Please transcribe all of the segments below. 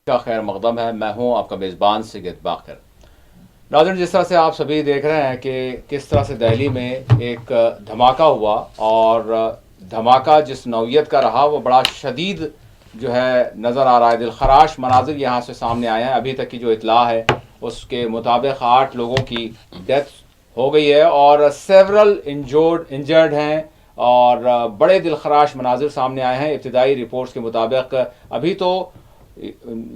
کا خیر مقدم ہے. میں ہوں آپ کا میزبان سگت باقر. ناظرین، جس طرح سے آپ سبھی دیکھ رہے ہیں کہ کس طرح سے دہلی میں ایک دھماکہ ہوا، اور دھماکہ جس نوعیت کا رہا وہ بڑا شدید جو ہے نظر آ رہا ہے. دلخراش مناظر یہاں سے سامنے آئے ہیں. ابھی تک کی جو اطلاع ہے اس کے مطابق 8 لوگوں کی ڈیتھ ہو گئی ہے اور سیورل انجرڈ ہیں، اور بڑے دلخراش مناظر سامنے آئے ہیں. ابتدائی رپورٹس کے مطابق ابھی تو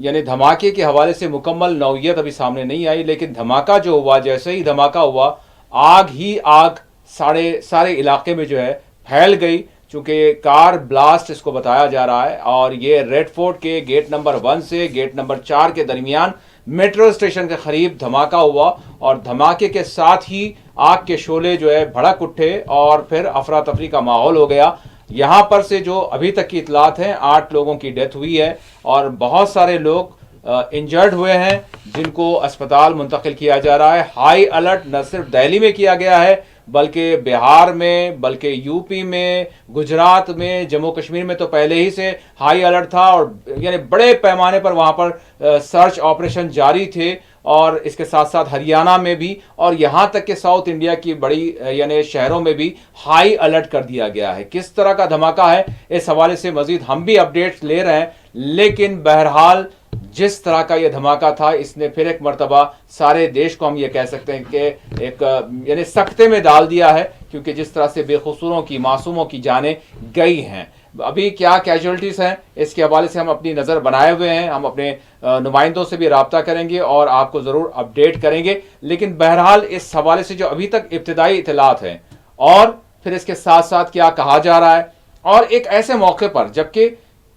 یعنی دھماکے کے حوالے سے مکمل نوعیت ابھی سامنے نہیں آئی، لیکن دھماکہ جو ہوا، جیسے ہی دھماکہ ہوا آگ ہی آگ سارے علاقے میں جو ہے پھیل گئی. چونکہ کار بلاسٹ اس کو بتایا جا رہا ہے، اور یہ ریڈ فورٹ کے گیٹ نمبر 1 سے گیٹ نمبر 4 کے درمیان میٹرو اسٹیشن کے قریب دھماکہ ہوا، اور دھماکے کے ساتھ ہی آگ کے شعلے جو ہے بھڑک اٹھے اور پھر افراتفری کا ماحول ہو گیا. یہاں پر سے جو ابھی تک کی اطلاعات ہیں 8 لوگوں کی ڈیتھ ہوئی ہے، اور بہت سارے لوگ انجرڈ ہوئے ہیں جن کو اسپتال منتقل کیا جا رہا ہے. ہائی الرٹ نہ صرف دہلی میں کیا گیا ہے بلکہ بہار میں، بلکہ یو پی میں، گجرات میں، جموں کشمیر میں تو پہلے ہی سے ہائی الرٹ تھا، اور یعنی بڑے پیمانے پر وہاں پر سرچ آپریشن جاری تھے. اور اس کے ساتھ ساتھ ہریانہ میں بھی، اور یہاں تک کہ ساؤتھ انڈیا کی بڑی یعنی شہروں میں بھی ہائی الرٹ کر دیا گیا ہے. کس طرح کا دھماکہ ہے اس حوالے سے مزید ہم بھی اپڈیٹس لے رہے ہیں، لیکن بہرحال جس طرح کا یہ دھماکہ تھا اس نے پھر ایک مرتبہ سارے دیش کو ہم یہ کہہ سکتے ہیں کہ ایک یعنی سکتے میں ڈال دیا ہے، کیونکہ جس طرح سے بے قصوروں کی، معصوموں کی جانیں گئی ہیں. ابھی کیا کیجولٹیز ہیں اس کے حوالے سے ہم اپنی نظر بنائے ہوئے ہیں. ہم اپنے نمائندوں سے بھی رابطہ کریں گے اور آپ کو ضرور اپڈیٹ کریں گے. لیکن بہرحال اس حوالے سے جو ابھی تک ابتدائی اطلاعات ہیں، اور پھر اس کے ساتھ ساتھ کیا کہا جا رہا ہے، اور ایک ایسے موقع پر جبکہ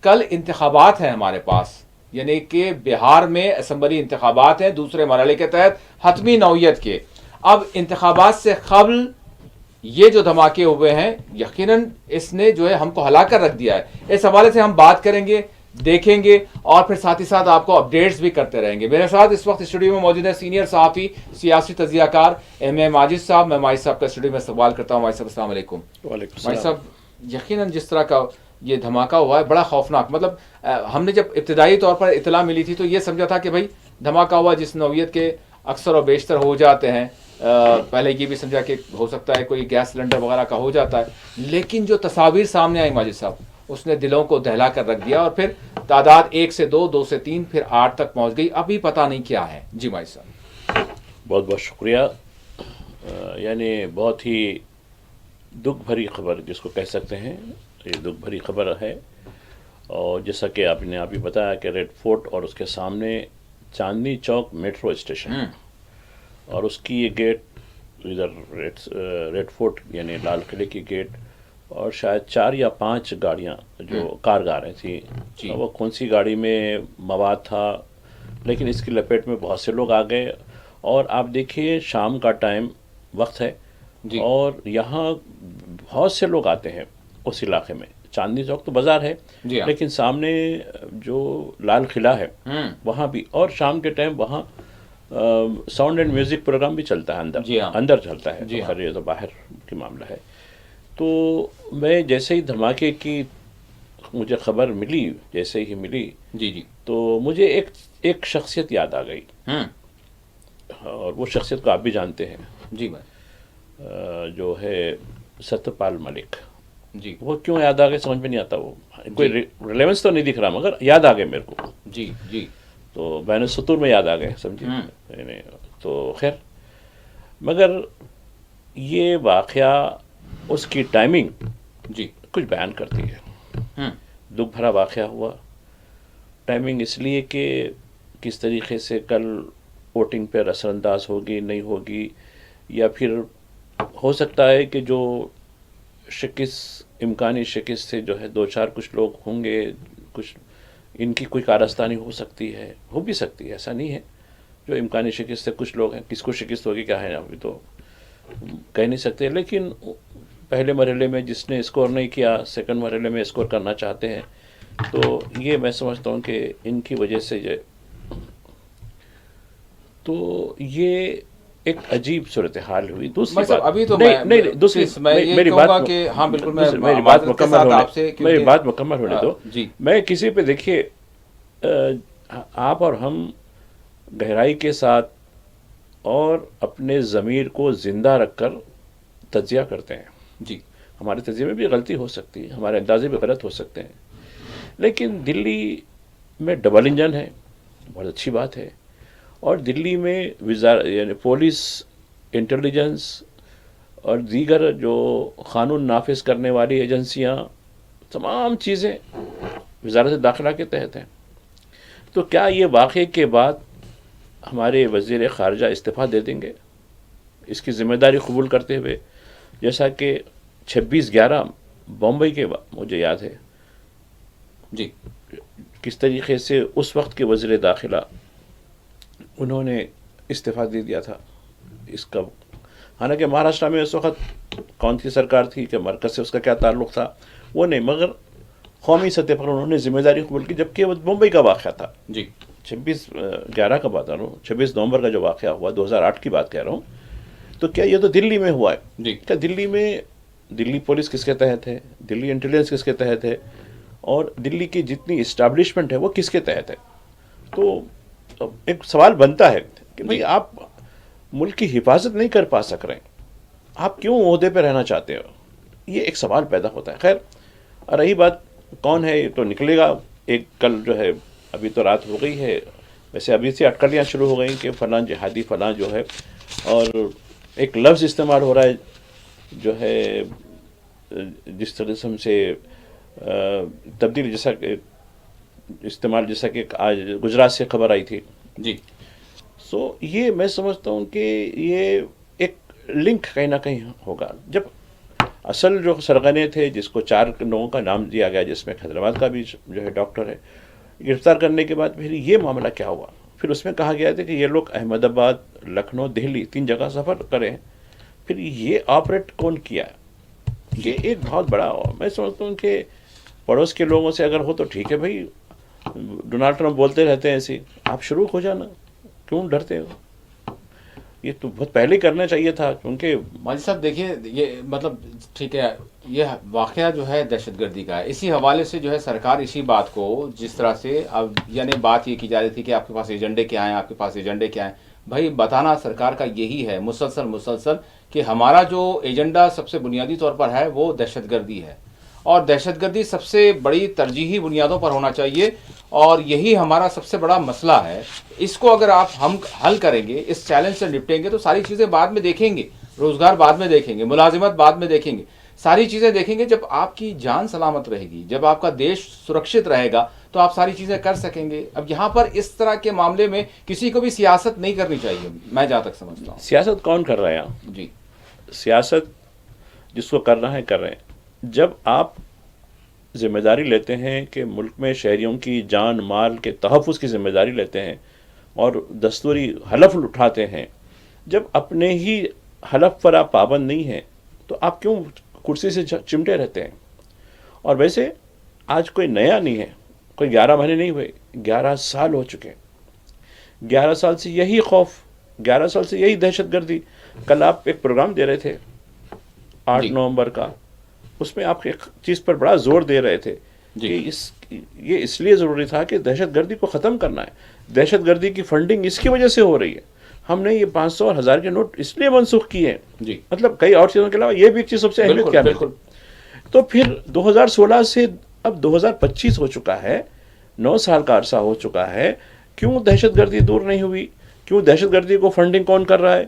کل انتخابات ہیں ہمارے پاس، یعنی کہ بہار میں اسمبلی انتخابات ہیں دوسرے مرحلے کے تحت حتمی نوعیت کے. اب انتخابات سے قبل یہ جو دھماکے ہوئے ہیں یقیناً اس نے جو ہے ہم کو ہلا کر رکھ دیا ہے. اس حوالے سے ہم بات کریں گے، دیکھیں گے، اور پھر ساتھ ہی ساتھ آپ کو اپڈیٹس بھی کرتے رہیں گے. میرے ساتھ اس وقت اسٹوڈیو میں موجود ہے سینئر صحافی، سیاسی تجزیہ کار ایم اے ماجد صاحب. میں ماجد صاحب کا اسٹوڈیو میں استقبال کرتا ہوں. ماجد صاحب السلام علیکم. وعلیکم ماجد السلام. صاحب، یقیناً جس طرح کا یہ دھماکہ ہوا ہے بڑا خوفناک، مطلب ہم نے جب ابتدائی طور پر اطلاع ملی تھی تو یہ سمجھا تھا کہ بھائی دھماکہ ہوا جس نوعیت کے اکثر و بیشتر ہو جاتے ہیں. پہلے یہ بھی سمجھا کہ ہو سکتا ہے کوئی گیس سلنڈر وغیرہ کا ہو جاتا ہے، لیکن جو تصاویر سامنے آئی ماجد صاحب اس نے دلوں کو دہلا کر رکھ دیا، اور پھر تعداد 1 سے 2، 2 سے 3، پھر 8 تک پہنچ گئی. ابھی پتہ نہیں کیا ہے. جی ماجد صاحب. بہت بہت شکریہ. یعنی بہت ہی دکھ بھری خبر جس کو کہہ سکتے ہیں، یہ دکھ بھری خبر ہے. اور جیسا کہ آپ نے ابھی بتایا کہ ریڈ فورٹ اور اس کے سامنے چاندنی چوک میٹرو اسٹیشن، اور اس کی یہ گیٹ ادھر ریڈ فورٹ یعنی لال قلعے کی گیٹ، اور شاید 4 یا 5 گاڑیاں جو کارگاریں تھیں، وہ کون سی گاڑی میں مواد تھا، لیکن اس کی لپیٹ میں بہت سے لوگ آ گئے. اور آپ دیکھیے شام کا ٹائم وقت ہے، اور یہاں بہت سے لوگ آتے ہیں اس علاقے میں. چاندنی چوک تو بازار ہے، لیکن سامنے جو لال قلعہ ہے وہاں بھی، اور شام کے ٹائم وہاں ساؤنڈ اینڈ میوزک پروگرام بھی چلتا ہے، اندر چلتا ہے. خیر یہ تو باہر کی معاملہ ہے. تو میں جیسے ہی دھماکے کی مجھے خبر ملی، جیسے ہی ملی تو مجھے ایک شخصیت یاد آ گئی، اور وہ شخصیت کو آپ بھی جانتے ہیں. جی بھائی. جو ہے ستر پال ملک. جی وہ کیوں یاد آ گئے سمجھ میں نہیں آتا، وہ کوئی ریلیونس تو نہیں دکھ رہا مگر یاد آ گئے میرے کو. جی تو بین السطور میں یاد آ گئے، سمجھے. تو خیر مگر یہ واقعہ اس کی ٹائمنگ کچھ بیان کرتی ہے. دکھ بھرا واقعہ ہوا. ٹائمنگ اس لیے کہ کس طریقے سے کل ووٹنگ پہ اثر انداز ہوگی نہیں ہوگی، یا پھر ہو سکتا ہے کہ جو امکانی شکست سے جو ہے 2-4 کچھ لوگ ہوں گے، کچھ ان کی کوئی کارستانی ہو سکتی ہے، ہو بھی سکتی ہے، ایسا نہیں ہے. جو امکانی شکست سے کچھ لوگ ہیں، کس کو شکست ہوگی کیا ہے ابھی تو کہہ نہیں سکتے. لیکن پہلے مرحلے میں جس نے اسکور نہیں کیا، سیکنڈ مرحلے میں اسکور کرنا چاہتے ہیں، تو یہ میں سمجھتا ہوں کہ ان کی وجہ سے تو یہ ایک عجیب صورتحال ہوئی. دوسری بات ابھی تو میری بات مکمل ہونے دو. میں کسی پہ دیکھیے آپ اور ہم گہرائی کے ساتھ اور اپنے ضمیر کو زندہ رکھ کر تجزیہ کرتے ہیں. جی ہمارے تجزیے میں بھی غلطی ہو سکتی ہے، ہمارے اندازے بھی غلط ہو سکتے ہیں، لیکن دلی میں ڈبل انجن ہے، بہت اچھی بات ہے. اور دلی میں یعنی پولیس، انٹیلیجنس اور دیگر جو قانون نافذ کرنے والی ایجنسیاں، تمام چیزیں وزارت داخلہ کے تحت ہیں. تو کیا یہ واقعے کے بعد ہمارے وزیر خارجہ استعفیٰ دے دیں گے اس کی ذمہ داری قبول کرتے ہوئے؟ جیسا کہ 26/11 بمبئی کے مجھے یاد ہے جی کس طریقے سے اس وقت کے وزیر داخلہ انہوں نے استعفیٰ دے دیا تھا اس کا. حالانکہ مہاراشٹر میں اس وقت کون سی سرکار تھی کہ مرکز سے اس کا کیا تعلق تھا وہ نہیں، مگر قومی سطح پر انہوں نے ذمہ داری قبول کی، جبکہ وہ بمبئی کا واقعہ تھا. جی 26/11 کا بات کر رہا ہوں، 26 نومبر کا جو واقعہ ہوا 2008 کی بات کہہ رہا ہوں. تو کیا یہ تو دلی میں ہوا ہے؟ جی کیا دلی میں دلی پولیس کس کے تحت ہے، دلی انٹیلیجنس کس کے تحت ہے، اور دلی کی جتنی اسٹیبلشمنٹ ہے وہ کس کے تحت ہے؟ تو ایک سوال بنتا ہے کہ بھئی آپ ملک کی حفاظت نہیں کر پا سک رہے ہیں، آپ کیوں عہدے پہ رہنا چاہتے ہو؟ یہ ایک سوال پیدا ہوتا ہے. خیر، اور رہی بات کون ہے یہ تو نکلے گا. ایک کل جو ہے، ابھی تو رات ہو گئی ہے، ویسے ابھی سے اٹکلیاں شروع ہو گئیں کہ فلاں جہادی فلاں جو ہے، اور ایک لفظ استعمال ہو رہا ہے جو ہے جس قسم سے تبدیل، جیسا کہ استعمال جیسا کہ آج گجرات سے خبر آئی تھی. جی سو یہ میں سمجھتا ہوں کہ یہ ایک لنک کہیں نہ کہیں ہوگا. جب اصل جو سرغنے تھے، جس کو 4 لوگوں کا نام دیا گیا، جس میں حیدرآباد کا بھی جو ہے ڈاکٹر ہے، گرفتار کرنے کے بعد پھر یہ معاملہ کیا ہوا؟ پھر اس میں کہا گیا تھا کہ یہ لوگ احمد آباد، لکھنؤ، دہلی 3 جگہ سفر کریں. پھر یہ آپریٹ کون کیا؟ یہ ایک بہت بڑا، میں سمجھتا ہوں کہ پڑوس کے لوگوں سے اگر ہو تو ٹھیک ہے بھائی، ڈونالڈ ٹرمپ بولتے رہتے ہیں ایسے، آپ شروع ہو جانا، کیوں ڈرتے ہو؟ یہ تو بہت پہلے ہی کرنا چاہیے تھا. کیونکہ ماجد صاحب دیکھیے، یہ مطلب ٹھیک ہے، یہ واقعہ جو ہے دہشت گردی کا ہے. اسی حوالے سے جو ہے سرکار اسی بات کو جس طرح سے اب یعنی بات یہ کی جا رہی تھی کہ آپ کے پاس ایجنڈے کیا ہیں، آپ کے پاس ایجنڈے کیا ہیں. بھائی بتانا سرکار کا یہی ہے مسلسل کہ ہمارا جو ایجنڈا سب سے بنیادی طور پر ہے وہ دہشت گردی ہے، اور دہشت گردی سب سے بڑی ترجیحی بنیادوں پر ہونا چاہیے، اور یہی ہمارا سب سے بڑا مسئلہ ہے. اس کو اگر ہم حل کریں گے، اس چیلنج سے نپٹیں گے، تو ساری چیزیں بعد میں دیکھیں گے، روزگار بعد میں دیکھیں گے، ملازمت بعد میں دیکھیں گے، ساری چیزیں دیکھیں گے. جب آپ کی جان سلامت رہے گی، جب آپ کا دیش سرکشت رہے گا، تو آپ ساری چیزیں کر سکیں گے. اب یہاں پر اس طرح کے معاملے میں کسی کو بھی سیاست نہیں کرنی چاہیے، میں جہاں تک سمجھتا ہوں. سیاست کون کر رہا ہے یہاں؟ جی سیاست جس کو کرنا ہے کر رہے ہیں. جب آپ ذمہ داری لیتے ہیں کہ ملک میں شہریوں کی جان مال کے تحفظ کی ذمہ داری لیتے ہیں اور دستوری حلف اٹھاتے ہیں، جب اپنے ہی حلف پر آپ پابند نہیں ہیں تو آپ کیوں کرسی سے چمٹے رہتے ہیں؟ اور ویسے آج کوئی نیا نہیں ہے، کوئی 11 مہینے نہیں ہوئے، 11 سال ہو چکے. 11 سال سے یہی خوف، 11 سال سے یہی دہشت گردی. کل آپ ایک پروگرام دے رہے تھے 8 نومبر کا، اس میں آپ ایک چیز پر بڑا زور دے رہے تھے کہ یہ اس لیے ضروری تھا کہ دہشت گردی کو ختم کرنا ہے. دہشت گردی کی فنڈنگ اس کی وجہ سے ہو رہی ہے. ہم نے یہ 500 اور 1000 کے نوٹ اس لیے منسوخ کیے ہیں. جی مطلب کئی اور چیزوں کے علاوہ یہ بھی ایک چیز سب سے اہمیت کیا ہے. تو پھر 2016 سے اب 2025 ہو چکا ہے، 9 سال کا عرصہ ہو چکا ہے. کیوں دہشت گردی دور نہیں ہوئی؟ کیوں دہشت گردی کو فنڈنگ کون کر رہا ہے؟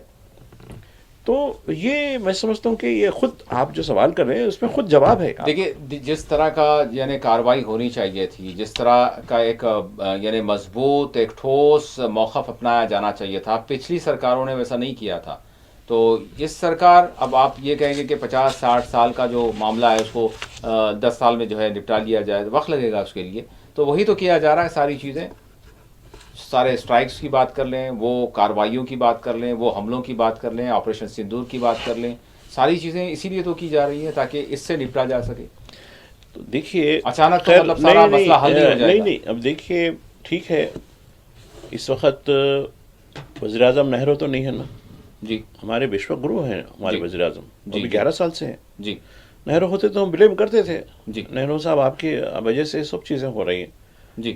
تو یہ میں سمجھتا ہوں کہ یہ خود آپ جو سوال کر رہے ہیں اس میں خود جواب ہے. دیکھیے، جس طرح کا یعنی کارروائی ہونی چاہیے تھی، جس طرح کا ایک یعنی مضبوط ایک ٹھوس موقف اپنایا جانا چاہیے تھا، پچھلی سرکاروں نے ویسا نہیں کیا تھا. تو اس سرکار، اب آپ یہ کہیں گے کہ 50-60 سال کا جو معاملہ ہے اس کو 10 سال میں جو ہے نپٹا لیا جائے، وقت لگے گا اس کے لیے. تو وہی تو کیا جا رہا ہے. ساری چیزیں، سارے اسٹرائکس کی بات کر لیں، وہ کارروائیوں کی بات کر لیں، وہ حملوں کی بات کر لیں، آپریشن سندور کی بات کر لیں، ساری چیزیں اسی لیے تو کی جا رہی ہیں تاکہ اس سے نپٹا جا سکے. تو دیکھیے اچانک تو مطلب سارا مسئلہ حل نہیں ہو جائے گا. نہیں، اب دیکھیے ٹھیک ہے، اس وقت وزیر اعظم نہرو تو نہیں ہے نا. جی ہمارے وشو گرو ہیں ہمارے وزیر اعظم، وہ بھی 11 سال سے ہیں. جی نہرو ہوتے تو ہم بلیم کرتے تھے، جی نہرو صاحب آپ کی وجہ سے سب چیزیں ہو رہی ہیں. جی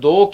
2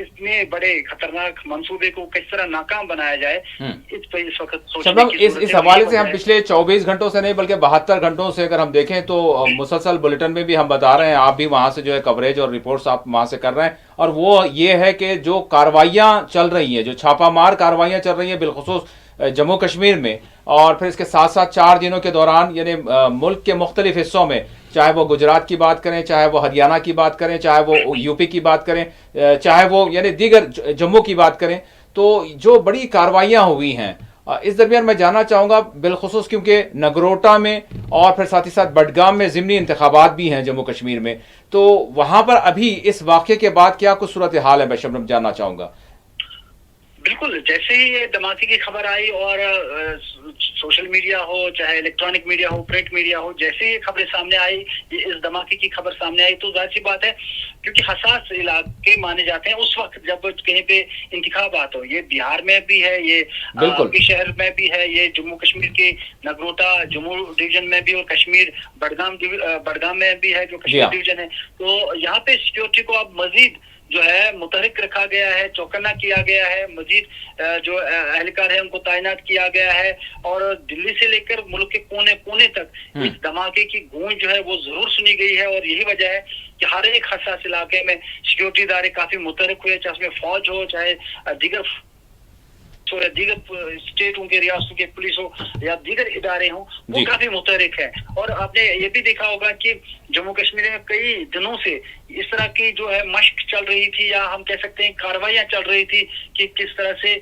اتنے بڑے خطرناک منصوبے کو کس طرح ناکام بنایا جائے، اس پہ اس وقت شبنم اس حوالے سے ہم پچھلے 24 گھنٹوں سے نہیں بلکہ 72 گھنٹوں سے اگر ہم دیکھیں تو مسلسل بلیٹن میں بھی ہم بتا رہے ہیں، آپ بھی وہاں سے جو ہے کوریج اور رپورٹس آپ وہاں سے کر رہے ہیں، اور وہ یہ ہے کہ جو کاروائیاں چل رہی ہیں، جو چھاپہ مار کاروائیاں چل رہی ہیں بالخصوص جموں کشمیر میں، اور پھر اس کے ساتھ ساتھ 4 دنوں کے دوران یعنی ملک کے مختلف حصوں میں، چاہے وہ گجرات کی بات کریں، چاہے وہ ہریانہ کی بات کریں، چاہے وہ یو پی کی بات کریں، چاہے وہ یعنی دیگر جموں کی بات کریں، تو جو بڑی کاروائیاں ہوئی ہیں اس درمیان میں جاننا چاہوں گا بالخصوص کیونکہ نگروٹا میں اور پھر ساتھ ہی ساتھ بڈگام میں ضمنی انتخابات بھی ہیں جموں کشمیر میں، تو وہاں پر ابھی اس واقعے کے بعد کیا کچھ صورتحال ہے میں شبنم جاننا چاہوں گا؟ بالکل، جیسے ہی یہ دھماکے کی خبر آئی اور سوشل میڈیا ہو چاہے الیکٹرانک میڈیا ہو پرنٹ میڈیا ہو، جیسے ہی خبریں سامنے آئی، اس دھماکے کی خبر سامنے آئی، تو ظاہر سی بات ہے کیونکہ حساس علاقے مانے جاتے ہیں اس وقت جب کہیں پہ انتخابات ہو، یہ بہار میں بھی ہے، یہ آپ کے شہر میں بھی ہے، یہ جموں کشمیر کے نگروٹا جموں ڈویژن میں بھی، اور کشمیر بڈگام میں بھی ہے جو کشمیر ڈویژن ہے، تو یہاں پہ سیکیورٹی کو اب مزید جو ہے متحرک رکھا گیا ہے، چوکنا کیا گیا ہے، مزید جو اہلکار ہیں ان کو تعینات کیا گیا ہے، اور دلی سے لے کر ملک کے کونے کونے تک اس دھماکے کی گونج جو ہے وہ ضرور سنی گئی ہے، اور یہی وجہ ہے کہ ہر ایک حساس علاقے میں سیکیورٹی ادارے کافی متحرک ہوئے، چاہے اس میں فوج ہو چاہے دیگر اسٹیٹوں کے ریاستوں کے پولیس ہو یا دیگر ادارے ہوں، وہ کافی متحرک ہے۔ اور آپ نے یہ بھی دیکھا ہوگا کہ جموں کشمیر میں کئی دنوں سے اس طرح کی جو ہے مشق چل رہی تھی، یا ہم کہہ سکتے ہیں کارروائیاں چل رہی تھی کہ کس طرح سے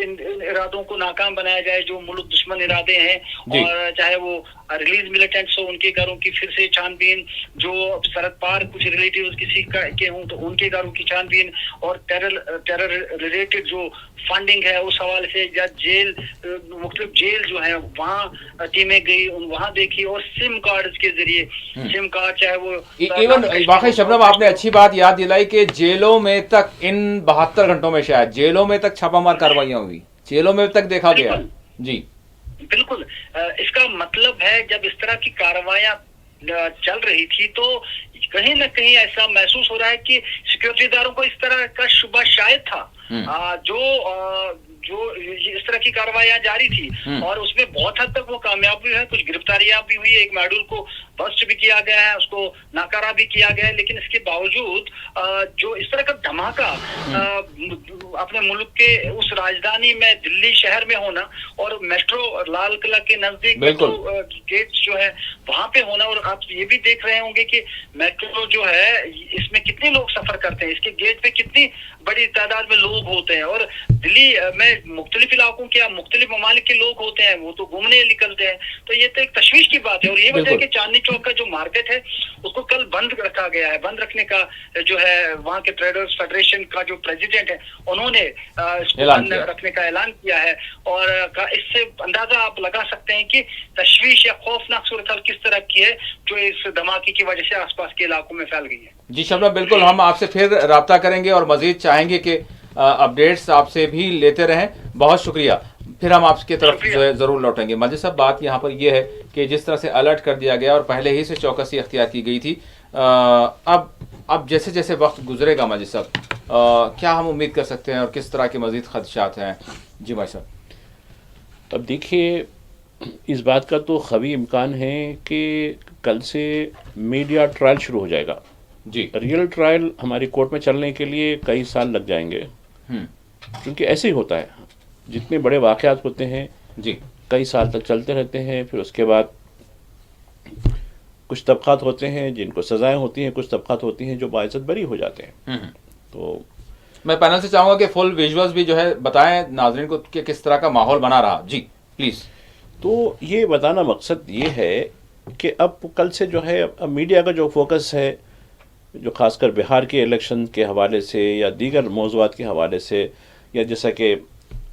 ان ارادوں کو ناکام بنایا جائے جو ملک دشمن ارادے ہیں، اور چاہے وہ ریلیز ملیٹنٹس ہو ان کے گھروں کی پھر سے چھان بین، جو سرحد پار کچھ ریلیٹیوز کسی کے ہوں تو ان کے گھروں کی چھان بین، اور ٹیرر ریلیٹڈ جو فنڈنگ ہے اس حوالے سے، یا جیل مختلف جیل جو ہیں وہاں ٹیمیں گئی وہاں دیکھی، اور سم کارڈز کے ذریعے سم کارڈ چاہے وہ ایون واقعی شبنم آپ نے اچھی بات یاد دلائی کہ جیلوں میں تک ان 72 گھنٹوں میں شاید جیلوں میں تک چھاپہ مار کاروائیاں ہوئی، جیلوں میں تک دیکھا گیا۔ جی بالکل، اس کا مطلب ہے جب اس طرح کی کارروائیاں چل رہی تھی تو کہیں نہ کہیں ایسا محسوس ہو رہا ہے کہ سیکیورٹی اداروں کو اس طرح کا شبہ شاید تھا، جو اس طرح کی کارروائیاں جاری تھی، اور اس میں بہت حد تک وہ کامیاب بھی ہے، کچھ گرفتاریاں بھی ہوئی، ایک میڈول کو بسٹ بھی کیا گیا ہے، اس کو ناکارہ بھی کیا گیا ہے، لیکن اس کے باوجود جو اس طرح کا دھماکہ اپنے ملک کے اس راجدھانی میں دلی شہر میں ہونا، اور میٹرو لال قلعہ کے نزدیک میٹرو گیٹس جو ہے وہاں پہ ہونا، اور آپ یہ بھی دیکھ رہے ہوں گے کہ میٹرو جو ہے اس میں کتنے لوگ سفر کرتے ہیں، اس کے گیٹ پہ کتنی بڑی تعداد میں لوگ ہوتے ہیں، اور دلی میں مختلف علاقوں کے مختلف ممالک کے لوگ ہوتے ہیں، وہ تو گھومنے نکلتے ہیں، تو یہ تو ایک تشویش کی بات ہے، اور یہ وجہ ہے کہ چاندنی چوک کا جو مارکیٹ ہے اس کو کل بند رکھا گیا ہے، بند رکھنے کا جو ہے وہاں کے ٹریڈرز فیڈریشن کا جو پریزیڈنٹ ہے انہوں نے اس کو بند رکھنے کا اعلان کیا ہے، اور اس سے اندازہ آپ لگا سکتے ہیں کہ تشویش یا خوفناک صورتحال کس طرح کی ہے جو اس دھماکے کی وجہ سے آس پاس کے علاقوں میں پھیل گئی ہے۔ جی شبنم بالکل، ہم آپ سے پھر رابطہ کریں گے اور مزید چاہیں گے کہ اپڈیٹس آپ سے بھی لیتے رہیں۔ بہت شکریہ، پھر ہم آپ کی طرف جو ہے ضرور لوٹیں گے۔ ماجد صاحب بات یہاں پر یہ ہے کہ جس طرح سے الرٹ کر دیا گیا اور پہلے ہی سے چوکسی اختیار کی گئی تھی، اب جیسے جیسے وقت گزرے گا ماجد صاحب کیا ہم امید کر سکتے ہیں اور کس طرح کے مزید خدشات ہیں؟ جی بھائی صاحب۔ اب دیکھیے، اس بات کا تو قوی امکان ہے کہ کل سے میڈیا ٹرائل شروع ہو جائے گا۔ جی، ریئل ٹرائل ہماری کورٹ میں چلنے کے لیے کئی سال لگ جائیں گے، کیونکہ ایسے ہی ہوتا ہے، جتنے بڑے واقعات ہوتے ہیں جی کئی سال تک چلتے رہتے ہیں، پھر اس کے بعد کچھ طبقات ہوتے ہیں جن کو سزائیں ہوتی ہیں، کچھ طبقات ہوتی ہیں جو باعزت بری ہو جاتے ہیں۔ تو میں پینل سے چاہوں گا کہ فل ویژولز بھی جو ہے بتائیں ناظرین کو کہ کس طرح کا ماحول بنا رہا۔ جی پلیز۔ تو یہ بتانا مقصد یہ ہے کہ اب کل سے جو ہے اب میڈیا کا جو فوکس ہے، جو خاص کر بہار کے الیکشن کے حوالے سے یا دیگر موضوعات کے حوالے سے، یا جیسا کہ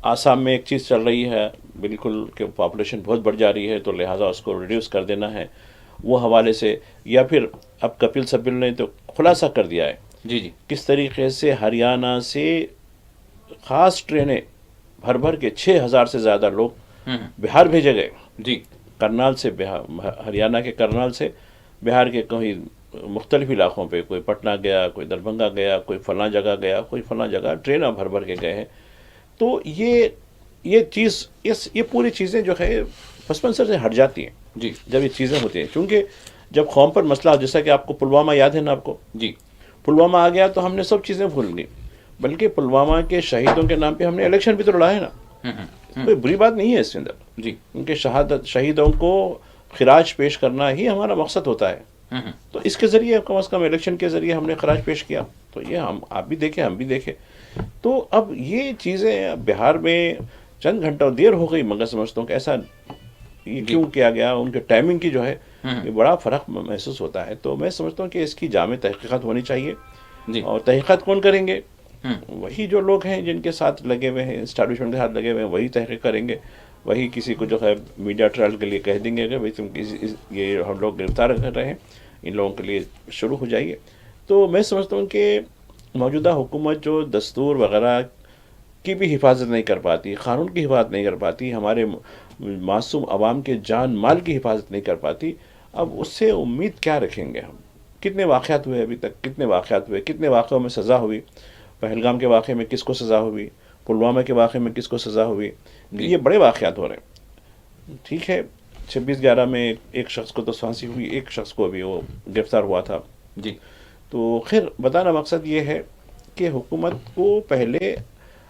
آسام میں ایک چیز چل رہی ہے بالکل کہ پاپولیشن بہت بڑھ جا رہی ہے تو لہٰذا اس کو ریڈیوس کر دینا ہے، وہ حوالے سے، یا پھر اب کپل سبل نے تو خلاصہ کر دیا ہے جی جی کس طریقے سے ہریانہ سے خاص ٹرینیں بھر بھر کے 6000 سے زیادہ لوگ بہار بھیجے گئے۔ جی، کرنال سے ہریانہ کے کرنال سے بہار کے کہیں مختلف علاقوں پہ، کوئی پٹنہ گیا، کوئی دربھنگہ گیا، کوئی فلاں جگہ گیا، کوئی فلاں جگہ، ٹرینیں بھر بھر کے گئے ہیں. تو یہ چیز، یہ پوری چیزیں جو ہے پس منظر سے ہٹ جاتی ہیں جی جب یہ چیزیں ہوتی ہیں. چونکہ جب قوم پر مسئلہ، جیسا کہ آپ کو پلوامہ یاد ہے نا، آپ کو جی پلوامہ آ گیا تو ہم نے سب چیزیں بھول گئی، بلکہ پلوامہ کے شہیدوں کے نام پہ ہم نے الیکشن بھی تو لڑا ہے نا. کوئی بری بات نہیں ہے اس کے اندر. جی ان کے شہیدوں کو خراج پیش کرنا ہی ہمارا مقصد ہوتا ہے. تو اس کے ذریعے کم از کم الیکشن کے ذریعے ہم نے خراج پیش کیا. تو یہ آپ بھی دیکھیں، ہم بھی دیکھیں. تو اب یہ چیزیں بہار میں چند گھنٹوں دیر ہو گئی، مگر سمجھتا ہوں کہ ایسا یہ کیوں کیا گیا، ان کے ٹائمنگ کی جو ہے یہ بڑا فرق محسوس ہوتا ہے. تو میں سمجھتا ہوں کہ اس کی جامع تحقیقات ہونی چاہیے. جی اور تحقیقات کون کریں گے؟ وہی جو لوگ ہیں جن کے ساتھ لگے ہوئے ہیں، اسٹیبلشمنٹ کے ساتھ لگے ہوئے ہیں، وہی تحقیق کریں گے. وہی کسی کو جو ہے میڈیا ٹرائل کے لیے کہہ دیں گے کہ بھائی تم یہ ہم لوگ گرفتار کر رہے ہیں، ان لوگوں کے لیے شروع ہو جائیے. تو میں سمجھتا ہوں کہ موجودہ حکومت جو دستور وغیرہ کی بھی حفاظت نہیں کر پاتی، قانون کی حفاظت نہیں کر پاتی، ہمارے معصوم عوام کے جان مال کی حفاظت نہیں کر پاتی، اب اس سے امید کیا رکھیں گے ہم؟ کتنے واقعات ہوئے ابھی تک، کتنے واقعات ہوئے، کتنے واقعوں میں سزا ہوئی. پہلگام کے واقعے میں کس کو سزا ہوئی، پلوامہ کے واقعے میں کس کو سزا ہوئی. یہ بڑے واقعات ہو رہے ہیں. ٹھیک ہے، 26/11 میں ایک شخص کو تو پھانسی ہوئی، ایک شخص کو بھی وہ گرفتار ہوا تھا. جی تو خیر بتانا مقصد یہ ہے کہ حکومت کو پہلے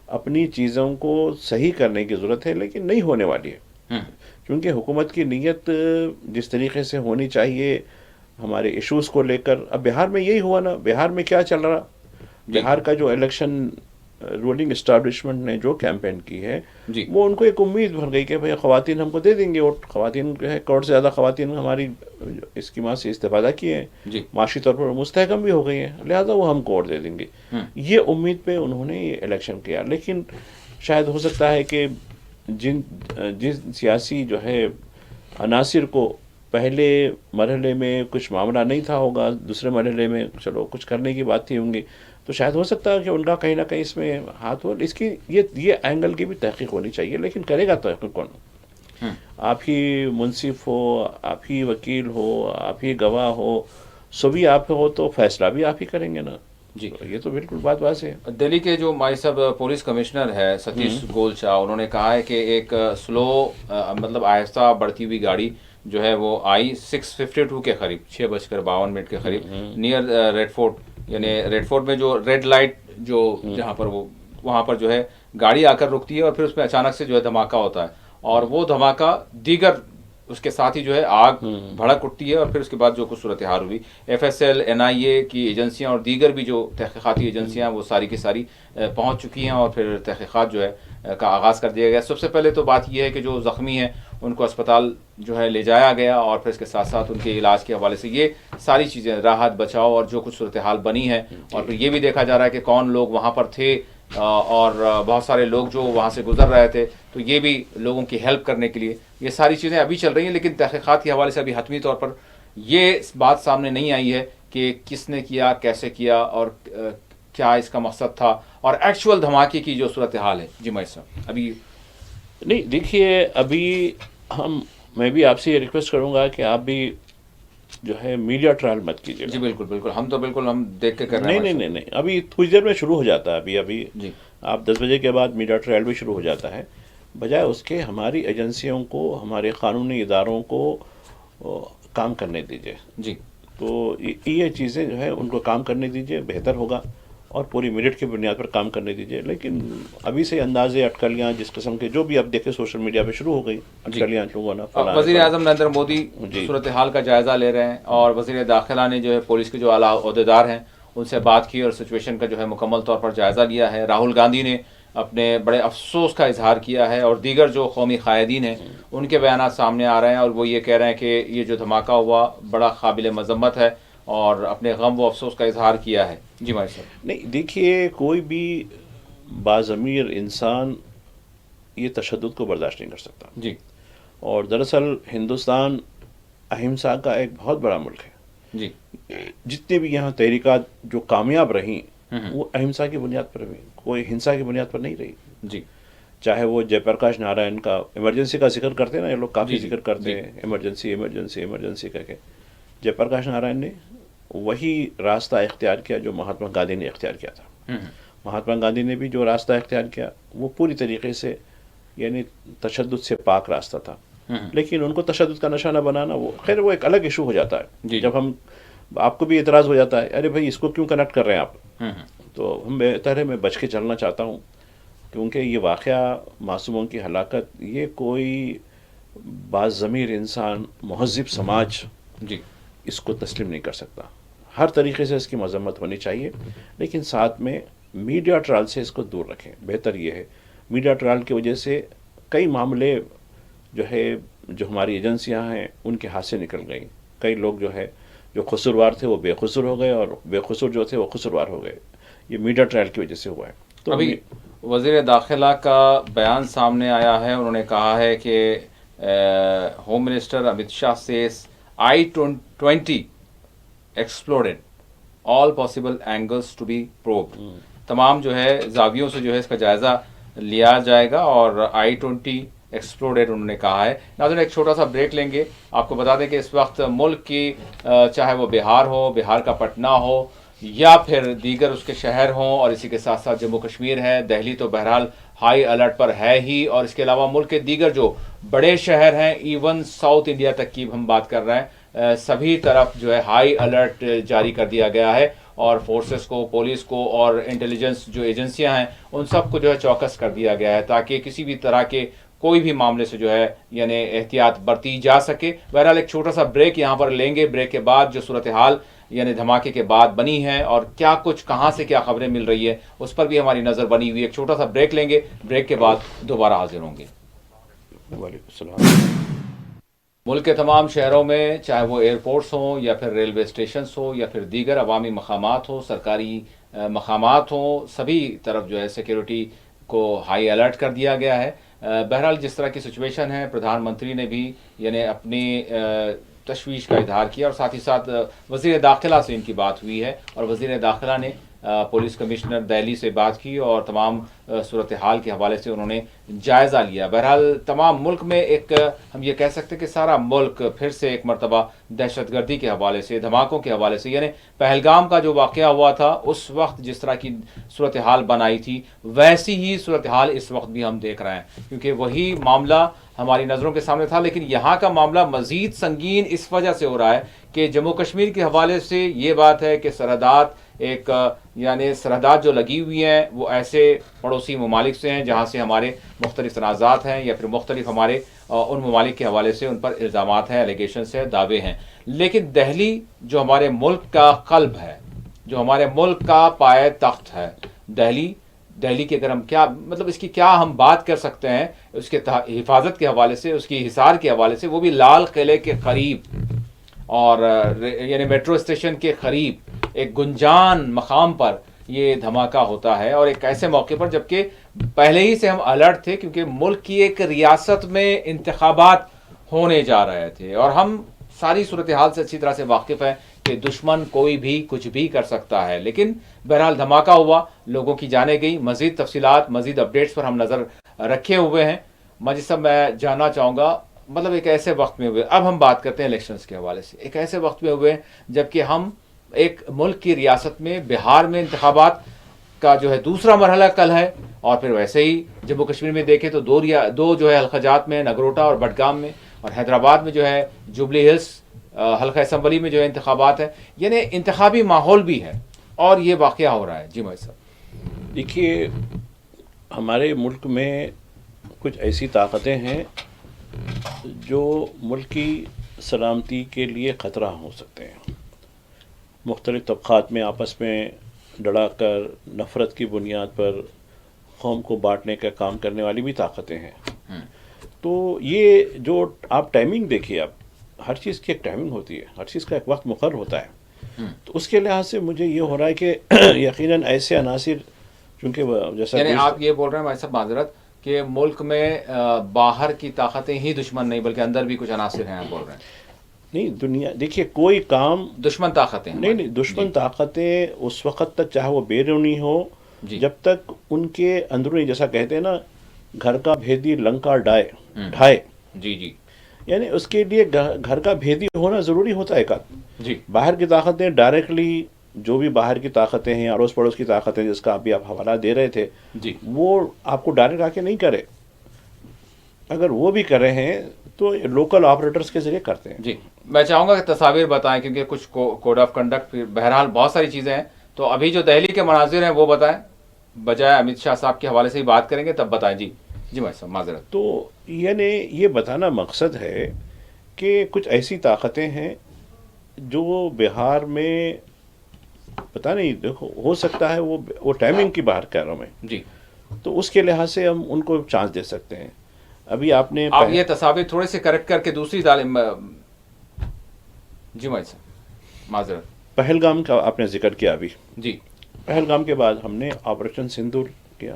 اپنی چیزوں کو صحیح کرنے کی ضرورت ہے، لیکن نہیں ہونے والی ہے. کیونکہ حکومت کی نیت جس طریقے سے ہونی چاہیے ہمارے ایشوز کو لے کر، اب بہار میں یہی ہوا نا. بہار میں کیا چل رہا؟ بہار کا جو الیکشن رولنگ اسٹیبلشمنٹ نے جو کیمپین کی ہے، جی وہ ان کو ایک امید بھر گئی کہ بھئی خواتین ہم کو دے دیں گے ووٹ. خواتین جو ہے، کروڑ سے زیادہ خواتین ہماری اسکیمات سے استفادہ کیے ہیں، جی معاشی طور پر مستحکم بھی ہو گئی ہیں، لہذا وہ ہم کو ووٹ دے دیں گے. یہ امید پہ انہوں نے یہ الیکشن کیا. لیکن شاید ہو سکتا ہے کہ جن سیاسی جو ہے عناصر کو پہلے مرحلے میں کچھ معاملہ نہیں تھا ہوگا، دوسرے مرحلے میں چلو کچھ کرنے کی بات تھی ہوں گی، تو شاید ہو سکتا ہے کہ ان کا کہیں نہ کہیں اس میں ہاتھ ہو. اس کی یہ اینگل کی بھی تحقیق ہونی چاہیے. لیکن کرے گا تحقیق کون؟ آپ ہی منصف ہو، آپ ہی وکیل ہو، آپ ہی گواہ ہو، سبھی آپ ہو، تو فیصلہ بھی آپ ہی کریں گے نا. جی یہ تو بالکل بات واضح ہے. دہلی کے جو مائی صاحب پولیس کمشنر ہے ستیش گولچا، انہوں نے کہا ہے کہ ایک سلو مطلب آہستہ بڑھتی ہوئی گاڑی جو ہے وہ آئی 6:52 کے قریب، 6:52 کے قریب، نیئر ریڈ فورٹ، یعنی ریڈ فورٹ میں جو ریڈ لائٹ جو جہاں پر وہ وہاں پر جو ہے گاڑی آ کر رکتی ہے، اور پھر اس میں اچانک سے جو ہے دھماکہ ہوتا ہے، اور وہ دھماکہ دیگر اس کے ساتھ ہی جو ہے آگ بھڑک اٹھتی ہے، اور پھر اس کے بعد جو کچھ صورتحال ہوئی، FSL NIA کی ایجنسیاں اور دیگر بھی جو تحقیقاتی ایجنسیاں وہ ساری کی ساری پہنچ چکی ہیں، اور پھر تحقیقات جو ہے کا آغاز کر دیا گیا. سب سے پہلے تو بات یہ ہے کہ جو زخمی ہیں ان کو اسپتال جو ہے لے جایا گیا، اور پھر اس کے ساتھ ساتھ ان کے علاج کے حوالے سے یہ ساری چیزیں راحت بچاؤ اور جو کچھ صورتحال بنی ہے، اور پھر یہ بھی دیکھا جا رہا ہے کہ کون لوگ وہاں پر تھے، اور بہت سارے لوگ جو وہاں سے گزر رہے تھے، تو یہ بھی لوگوں کی ہیلپ کرنے کے لیے یہ ساری چیزیں ابھی چل رہی ہیں. لیکن تحقیقات کے حوالے سے ابھی حتمی طور پر یہ بات سامنے نہیں آئی ہے کہ کس نے کیا، کیسے کیا، اور کیا اس کا مقصد تھا، اور ایکچوئل دھماکے کی جو صورتحال ہے. جی مائی صاحب ابھی نہیں دیکھیے، ابھی میں بھی آپ سے یہ ریکویسٹ کروں گا کہ آپ بھی جو ہے میڈیا ٹرائل مت کیجیے. جی بالکل بالکل، ہم تو بالکل ہم دیکھ کے کر رہے ہیں. نہیں، ابھی تھوڑی دیر میں شروع ہو جاتا ہے. ابھی جی آپ 10 بجے کے بعد میڈیا ٹرائل بھی شروع ہو جاتا ہے. بجائے اس کے ہماری ایجنسیوں کو، ہمارے قانونی اداروں کو کام کرنے دیجیے. جی تو یہ چیزیں جو ہے ان کو کام کرنے دیجیے، بہتر ہوگا، اور پوری میرٹ کی بنیاد پر کام کرنے دیجیے. لیکن ابھی سے اندازے اٹکلیاں جس قسم کے جو بھی آپ دیکھیں سوشل میڈیا پہ شروع ہو گئی اٹکلیاں لوگوں نے. وزیر اعظم نریندر مودی صورتحال کا جائزہ لے رہے ہیں، اور وزیر داخلہ نے جو ہے پولیس کے جو اعلیٰ عہدیدار ہیں ان سے بات کی اور سچویشن کا جو ہے مکمل طور پر جائزہ لیا ہے. راہل گاندھی نے اپنے بڑے افسوس کا اظہار کیا ہے، اور دیگر جو قومی قائدین ہیں ان کے بیانات سامنے آ رہے ہیں، اور وہ یہ کہہ رہے ہیں کہ یہ جو دھماکہ ہوا بڑا قابل مذمت ہے، اور اپنے غم و افسوس کا اظہار کیا ہے. جی مائی صاحب. نہیں دیکھیے، کوئی بھی باضمیر انسان یہ تشدد کو برداشت نہیں کر سکتا. جی اور دراصل ہندوستان اہمسا کا ایک بہت بڑا ملک ہے. جی جتنے بھی یہاں تحریکات جو کامیاب رہیں وہ اہمسا کی بنیاد پر ہوئی، کوئی ہنسا کی بنیاد پر نہیں رہی. جی چاہے وہ جے پرکاش نارائن کا ایمرجنسی کا ذکر کرتے ہیں نا، یہ لوگ کافی ذکر کرتے ہیں ایمرجنسی ایمرجنسی ایمرجنسی کہہ کے. جے پرکاش نارائن نے وہی راستہ اختیار کیا جو مہاتما گاندھی نے اختیار کیا تھا. مہاتما گاندھی نے بھی جو راستہ اختیار کیا وہ پوری طریقے سے یعنی تشدد سے پاک راستہ تھا. لیکن ان کو تشدد کا نشانہ بنانا وہ ایک الگ ایشو ہو جاتا ہے. جب ہم آپ کو بھی اعتراض ہو جاتا ہے ارے بھائی اس کو کیوں کنیکٹ کر رہے ہیں آپ, تو ہم بہتر ہے میں بچ کے چلنا چاہتا ہوں, کیونکہ یہ واقعہ معصوموں کی ہلاکت یہ کوئی باز ضمیر انسان مہذب سماج اس کو تسلیم نہیں کر سکتا. ہر طریقے سے اس کی مذمت ہونی چاہیے, لیکن ساتھ میں میڈیا ٹرائل سے اس کو دور رکھیں. بہتر یہ ہے, میڈیا ٹرائل کی وجہ سے کئی معاملے جو ہماری ایجنسیاں ہیں ان کے ہاتھ سے نکل گئیں. کئی لوگ جو قصوروار تھے وہ بے قصور ہو گئے, اور بے قصور جو تھے وہ قصوروار ہو گئے. یہ میڈیا ٹرائل کی وجہ سے ہوا ہے. تو ابھی وزیر داخلہ کا بیان سامنے آیا ہے, انہوں نے کہا ہے کہ home minister Amit Shah says I-20 exploded, all possible angles to be probed. تمام زاویوں سے اس کا جائزہ لیا جائے گا, اور I-20 ایکسپلوڈڈ انہوں نے کہا ہے. ناظرین ایک چھوٹا سا بریک لیں گے. آپ کو بتا دیں کہ اس وقت ملک کی چاہے وہ بہار کا پٹنہ ہو یا پھر دیگر اس کے شہر ہوں, اور اسی کے ساتھ ساتھ جموں کشمیر ہے, دہلی تو بہرحال ہائی الرٹ پر ہے ہی, اور اس کے علاوہ ملک کے دیگر جو بڑے شہر ہیں, ایون ساؤتھ انڈیا تک کی ہم بات کر رہے ہیں, سبھی طرف ہائی الرٹ جاری کر دیا گیا ہے, اور فورسز کو, پولیس کو اور انٹیلیجنس جو ایجنسیاں ہیں ان سب کو چوکس کر دیا گیا ہے, تاکہ کسی بھی طرح کے کوئی بھی معاملے سے یعنی احتیاط برتی جا سکے. بہرحال ایک چھوٹا سا بریک یہاں پر لیں گے. بریک کے بعد جو صورتحال یعنی دھماکے کے بعد بنی ہے, اور کیا کچھ کہاں سے کیا خبریں مل رہی ہے, اس پر بھی ہماری نظر بنی ہوئی ہے. ایک چھوٹا سا بریک لیں گے, بریک کے بعد دوبارہ حاضر ہوں گے. وعلیکم السلام. ملک کے تمام شہروں میں چاہے وہ ایئرپورٹس ہوں یا پھر ریلوے اسٹیشنس ہوں یا پھر دیگر عوامی مقامات ہوں, سرکاری مقامات ہوں, سبھی طرف سیکیورٹی کو ہائی الرٹ کر دیا گیا ہے. بہرحال جس طرح کی سچویشن ہے, پردھان منتری نے بھی یعنی اپنی تشویش کا اظہار کیا, اور ساتھ ہی ساتھ وزیر داخلہ سے ان کی بات ہوئی ہے, اور وزیر داخلہ نے پولیس کمشنر دہلی سے بات کی اور تمام صورتحال کے حوالے سے انہوں نے جائزہ لیا. بہرحال تمام ملک میں ایک ہم یہ کہہ سکتے کہ سارا ملک پھر سے ایک مرتبہ دہشت گردی کے حوالے سے, دھماکوں کے حوالے سے, یعنی پہلگام کا جو واقعہ ہوا تھا اس وقت جس طرح کی صورتحال بنائی تھی ویسی ہی صورتحال اس وقت بھی ہم دیکھ رہے ہیں, کیونکہ وہی معاملہ ہماری نظروں کے سامنے تھا. لیکن یہاں کا معاملہ مزید سنگین اس وجہ سے ہو رہا ہے کہ جموں کشمیر کے حوالے سے یہ بات ہے کہ سرحدات یعنی سرحدات جو لگی ہوئی ہیں وہ ایسے پڑوسی ممالک سے ہیں جہاں سے ہمارے مختلف تنازعات ہیں, یا پھر مختلف ہمارے ان ممالک کے حوالے سے ان پر الزامات ہیں, الیگیشنز ہیں, دعوے ہیں. لیکن دہلی جو ہمارے ملک کا قلب ہے, جو ہمارے ملک کا پائے تخت ہے, دہلی کی اگر ہم کیا مطلب اس کی کیا ہم بات کر سکتے ہیں اس کے حفاظت کے حوالے سے, اس کی حصار کے حوالے سے, وہ بھی لال قلعے کے قریب اور یعنی میٹرو اسٹیشن کے قریب ایک گنجان مقام پر یہ دھماکہ ہوتا ہے, اور ایک ایسے موقع پر جبکہ پہلے ہی سے ہم الرٹ تھے, کیونکہ ملک کی ایک ریاست میں انتخابات ہونے جا رہے تھے, اور ہم ساری صورتحال سے اچھی طرح سے واقف ہیں کہ دشمن کوئی بھی کچھ بھی کر سکتا ہے. لیکن بہرحال دھماکہ ہوا, لوگوں کی جانیں گئی. مزید تفصیلات, مزید اپڈیٹس پر ہم نظر رکھے ہوئے ہیں. مجھے میں جاننا چاہوں گا مطلب ایک ایسے وقت میں ہوئے, اب ہم بات کرتے ہیں الیکشنز کے حوالے سے, ایک ایسے وقت میں ہوئے جبکہ ہم ایک ملک کی ریاست میں بہار میں انتخابات کا دوسرا مرحلہ کل ہے, اور پھر ویسے ہی جموں کشمیر میں دیکھیں تو دو حلقہ جات میں, نگروٹا اور بڈگام میں, اور حیدرآباد میں جوبلی ہلز حلقہ اسمبلی میں انتخابات ہیں. یعنی انتخابی ماحول بھی ہے اور یہ واقعہ ہو رہا ہے. جی مہیش صاحب. دیکھیے ہمارے ملک میں کچھ ایسی طاقتیں ہیں جو ملکی سلامتی کے لیے خطرہ ہو سکتے ہیں. مختلف طبقات میں آپس میں لڑا کر نفرت کی بنیاد پر قوم کو بانٹنے کا کام کرنے والی بھی طاقتیں ہیں. تو یہ جو آپ ٹائمنگ دیکھیے, آپ ہر چیز کی ایک ٹائمنگ ہوتی ہے, ہر چیز کا ایک وقت مقرر ہوتا ہے. تو اس کے لحاظ سے مجھے یہ ہو رہا ہے کہ یقیناً ایسے عناصر چونکہ جیسا یعنی آپ یہ بول رہے ہیں بھائی صاحب معذرت کہ ملک میں باہر کی طاقتیں ہی دشمن نہیں بلکہ اندر بھی کچھ عناصر ہیں, آپ بول رہے ہیں. نہیں, دنیا دیکھیے کوئی کام دشمن طاقتیں نہیں, دشمن طاقتیں اس وقت تک چاہے وہ بیرونی ہو جب تک ان کے اندرونی, جیسا کہتے ہیں نا گھر کا بھیدی لنکا ڈھائے. جی یعنی اس کے لیے گھر کا بھیدی ہونا ضروری ہوتا ہے ایک آدمی. جی باہر کی طاقتیں ڈائریکٹلی جو بھی باہر کی طاقتیں ہیں اڑوس پڑوس کی طاقتیں جس کا ابھی آپ حوالہ دے رہے تھے جی وہ آپ کو ڈائریکٹ آ کے نہیں کرے. اگر وہ بھی کر رہے ہیں تو لوکل آپریٹرز کے ذریعے کرتے ہیں. جی میں چاہوں گا کہ تصاویر بتائیں کیونکہ کچھ کوڈ آف کنڈکٹ بہرحال بہت ساری چیزیں ہیں. تو ابھی جو دہلی کے مناظر ہیں وہ بتائیں, بجائے امت شاہ صاحب کے حوالے سے ہی بات کریں گے تب بتائیں. جی جی میں صاحب معذرت. تو یعنی یہ بتانا مقصد ہے کہ کچھ ایسی طاقتیں ہیں جو بہار میں پتہ نہیں, دیکھو ہو سکتا ہے وہ ٹائمنگ کی باہر کہہ رہا ہوں میں, جی تو اس کے لحاظ سے ہم ان کو چانس دے سکتے ہیں. ابھی آپ نے آپ یہ تصاویر تھوڑے سے کریکٹ کر کے دوسری تعلیم. جی میں صاحب معذرت. پہلگام کا آپ نے ذکر کیا. ابھی جی پہلگام کے بعد ہم نے آپریشن سندور کیا,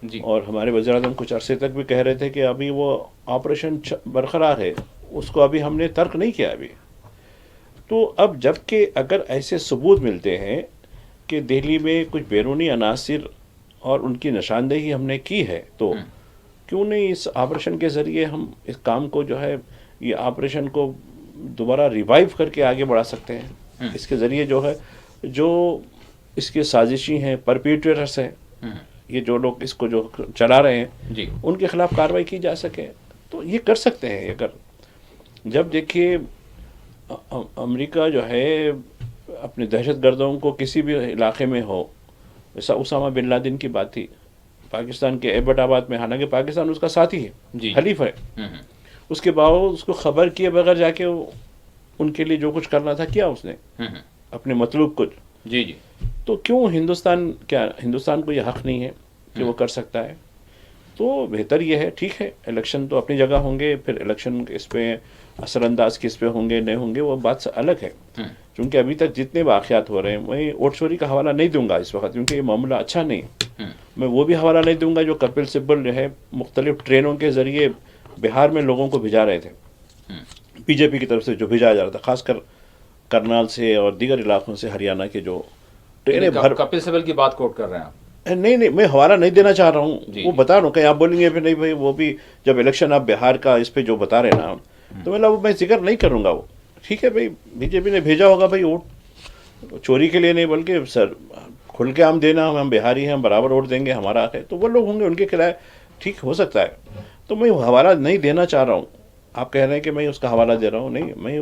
جی اور ہمارے وزیر اعظم کچھ عرصے تک بھی کہہ رہے تھے کہ ابھی وہ آپریشن برقرار ہے, اس کو ابھی ہم نے ترک نہیں کیا ابھی. تو اب جب کہ اگر ایسے ثبوت ملتے ہیں کہ دہلی میں کچھ بیرونی عناصر اور ان کی نشاندہی ہم نے کی ہے, تو کیوں نہیں اس آپریشن کے ذریعے ہم اس کام کو جو ہے یہ آپریشن کو دوبارہ ریوائیو کر کے آگے بڑھا سکتے ہیں. اس کے ذریعے جو ہے جو اس کے سازشی ہیں, پرپیٹریٹرس ہیں, یہ جو لوگ اس کو جو چلا رہے ہیں جی ان کے خلاف کارروائی کی جا سکے. تو یہ کر سکتے ہیں. اگر جب دیکھیے امریکہ جو ہے اپنے دہشت گردوں کو کسی بھی علاقے میں ہو, جیسا اسامہ بن لادن کی بات تھی پاکستان کے ایبٹ آباد میں, حالانکہ پاکستان اس کا ساتھی ہے, جی حلیف ہے, اس کے باوجود اس کو خبر کیے بغیر جا کے ان کے لیے جو کچھ کرنا تھا کیا اس نے اپنے مطلوب کچھ. جی جی تو کیوں ہندوستان کو یہ حق نہیں ہے کہ وہ کر سکتا ہے؟ تو بہتر یہ ہے, ٹھیک ہے الیکشن تو اپنی جگہ ہوں گے, پھر الیکشن اس پہ اثر انداز کس پہ ہوں گے نہیں ہوں گے وہ بات الگ ہے. چونکہ ابھی تک جتنے واقعات ہو رہے ہیں, میں ووٹ چوری کا حوالہ نہیں دوں گا اس وقت کیونکہ یہ معاملہ اچھا نہیں ہے. میں وہ بھی حوالہ نہیں دوں گا جو کپل سبل جو ہے مختلف ٹرینوں کے ذریعے بہار میں لوگوں کو بھیجا رہے تھے, بی جے پی کی طرف سے جو بھیجا جا رہا تھا, خاص کر کرنال سے اور دیگر علاقوں سے, ہریانہ کے جو ٹرینیں کپل سبل کی بات کوٹ کر رہے ہیں آپ؟ نہیں میں حوالہ نہیں دینا چاہ رہا ہوں. وہ بتا رہا ہوں کہ آپ بولیں گے پھر نہیں بھائی وہ بھی جب الیکشن آپ بہار کا اس پہ جو بتا رہے ہیں نا, تو میں ذکر نہیں کروں گا. وہ ٹھیک ہے بھائی بی جے پی نے بھیجا ہوگا بھائی ووٹ چوری کے لیے نہیں بلکہ سر کھل کے ہم دینا, ہم بہاری ہیں, ہم برابر ووٹ دیں گے, ہمارا ہے, تو وہ لوگ ہوں گے ان کے خلاف, ٹھیک ہو سکتا ہے. تو میں حوالہ نہیں دینا چاہ رہا ہوں. آپ کہہ رہے ہیں کہ میں اس کا حوالہ دے رہا ہوں, نہیں, میں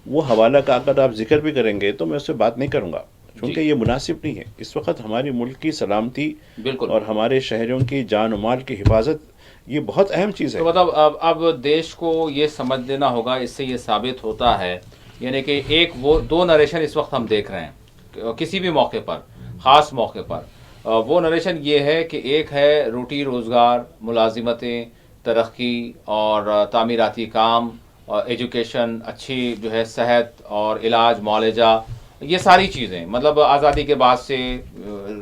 وہ حوالہ کا اگر آپ ذکر بھی کریں گے تو میں اس سے بات نہیں کروں گا کیونکہ یہ مناسب نہیں ہے. اس وقت ہماری ملک کی سلامتی بالکل اور ہمارے شہریوں کی جان و مال کی حفاظت یہ بہت اہم چیز ہے. تو مطلب اب دیش کو یہ سمجھ لینا ہوگا, اس سے یہ ثابت ہوتا ہے یعنی کہ ایک وہ دو نریشن اس وقت ہم دیکھ رہے ہیں کسی بھی موقع پر, خاص موقع پر. وہ نریشن یہ ہے کہ ایک ہے روٹی روزگار, ملازمتیں, ترقی اور تعمیراتی کام, اور ایجوکیشن, اچھی جو ہے صحت اور علاج, معالجہ, یہ ساری چیزیں, مطلب آزادی کے بعد سے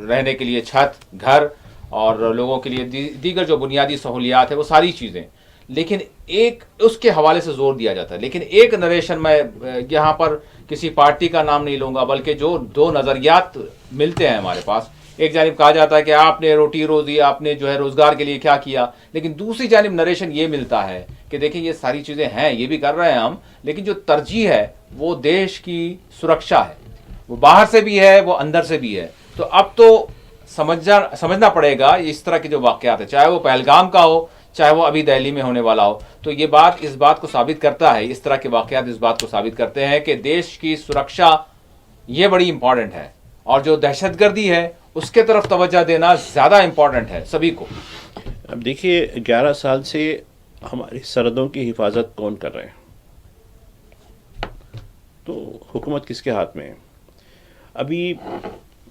رہنے کے لیے چھت, گھر, اور لوگوں کے لیے دیگر جو بنیادی سہولیات ہیں وہ ساری چیزیں. لیکن ایک اس کے حوالے سے زور دیا جاتا ہے. لیکن ایک نریشن میں یہاں پر کسی پارٹی کا نام نہیں لوں گا بلکہ جو دو نظریات ملتے ہیں ہمارے پاس. ایک جانب کہا جاتا ہے کہ آپ نے روٹی روزی, آپ نے جو ہے روزگار کے لیے کیا کیا, لیکن دوسری جانب نریشن یہ ملتا ہے کہ دیکھیں یہ ساری چیزیں ہیں, یہ بھی کر رہے ہیں ہم, لیکن جو ترجیح ہے وہ دیش کی سرکشا ہے, وہ باہر سے بھی ہے وہ اندر سے بھی ہے. تو اب تو سمجھنا پڑے گا اس طرح کے جو واقعات ہیں, چاہے وہ پہلگام کا ہو, چاہے وہ ابھی دہلی میں ہونے والا ہو, تو یہ بات اس بات کو ثابت کرتا ہے, اس طرح کے واقعات اس بات کو ثابت کرتے ہیں کہ دیش کی سرکشا یہ بڑی امپورٹنٹ ہے, اور جو دہشت گردی ہے اس کے طرف توجہ دینا زیادہ امپورٹنٹ ہے سبھی کو. اب دیکھیے 11 سال سے ہماری سرحدوں کی حفاظت کون کر رہے ہیں؟ تو حکومت کس کے ہاتھ میں ہے؟ ابھی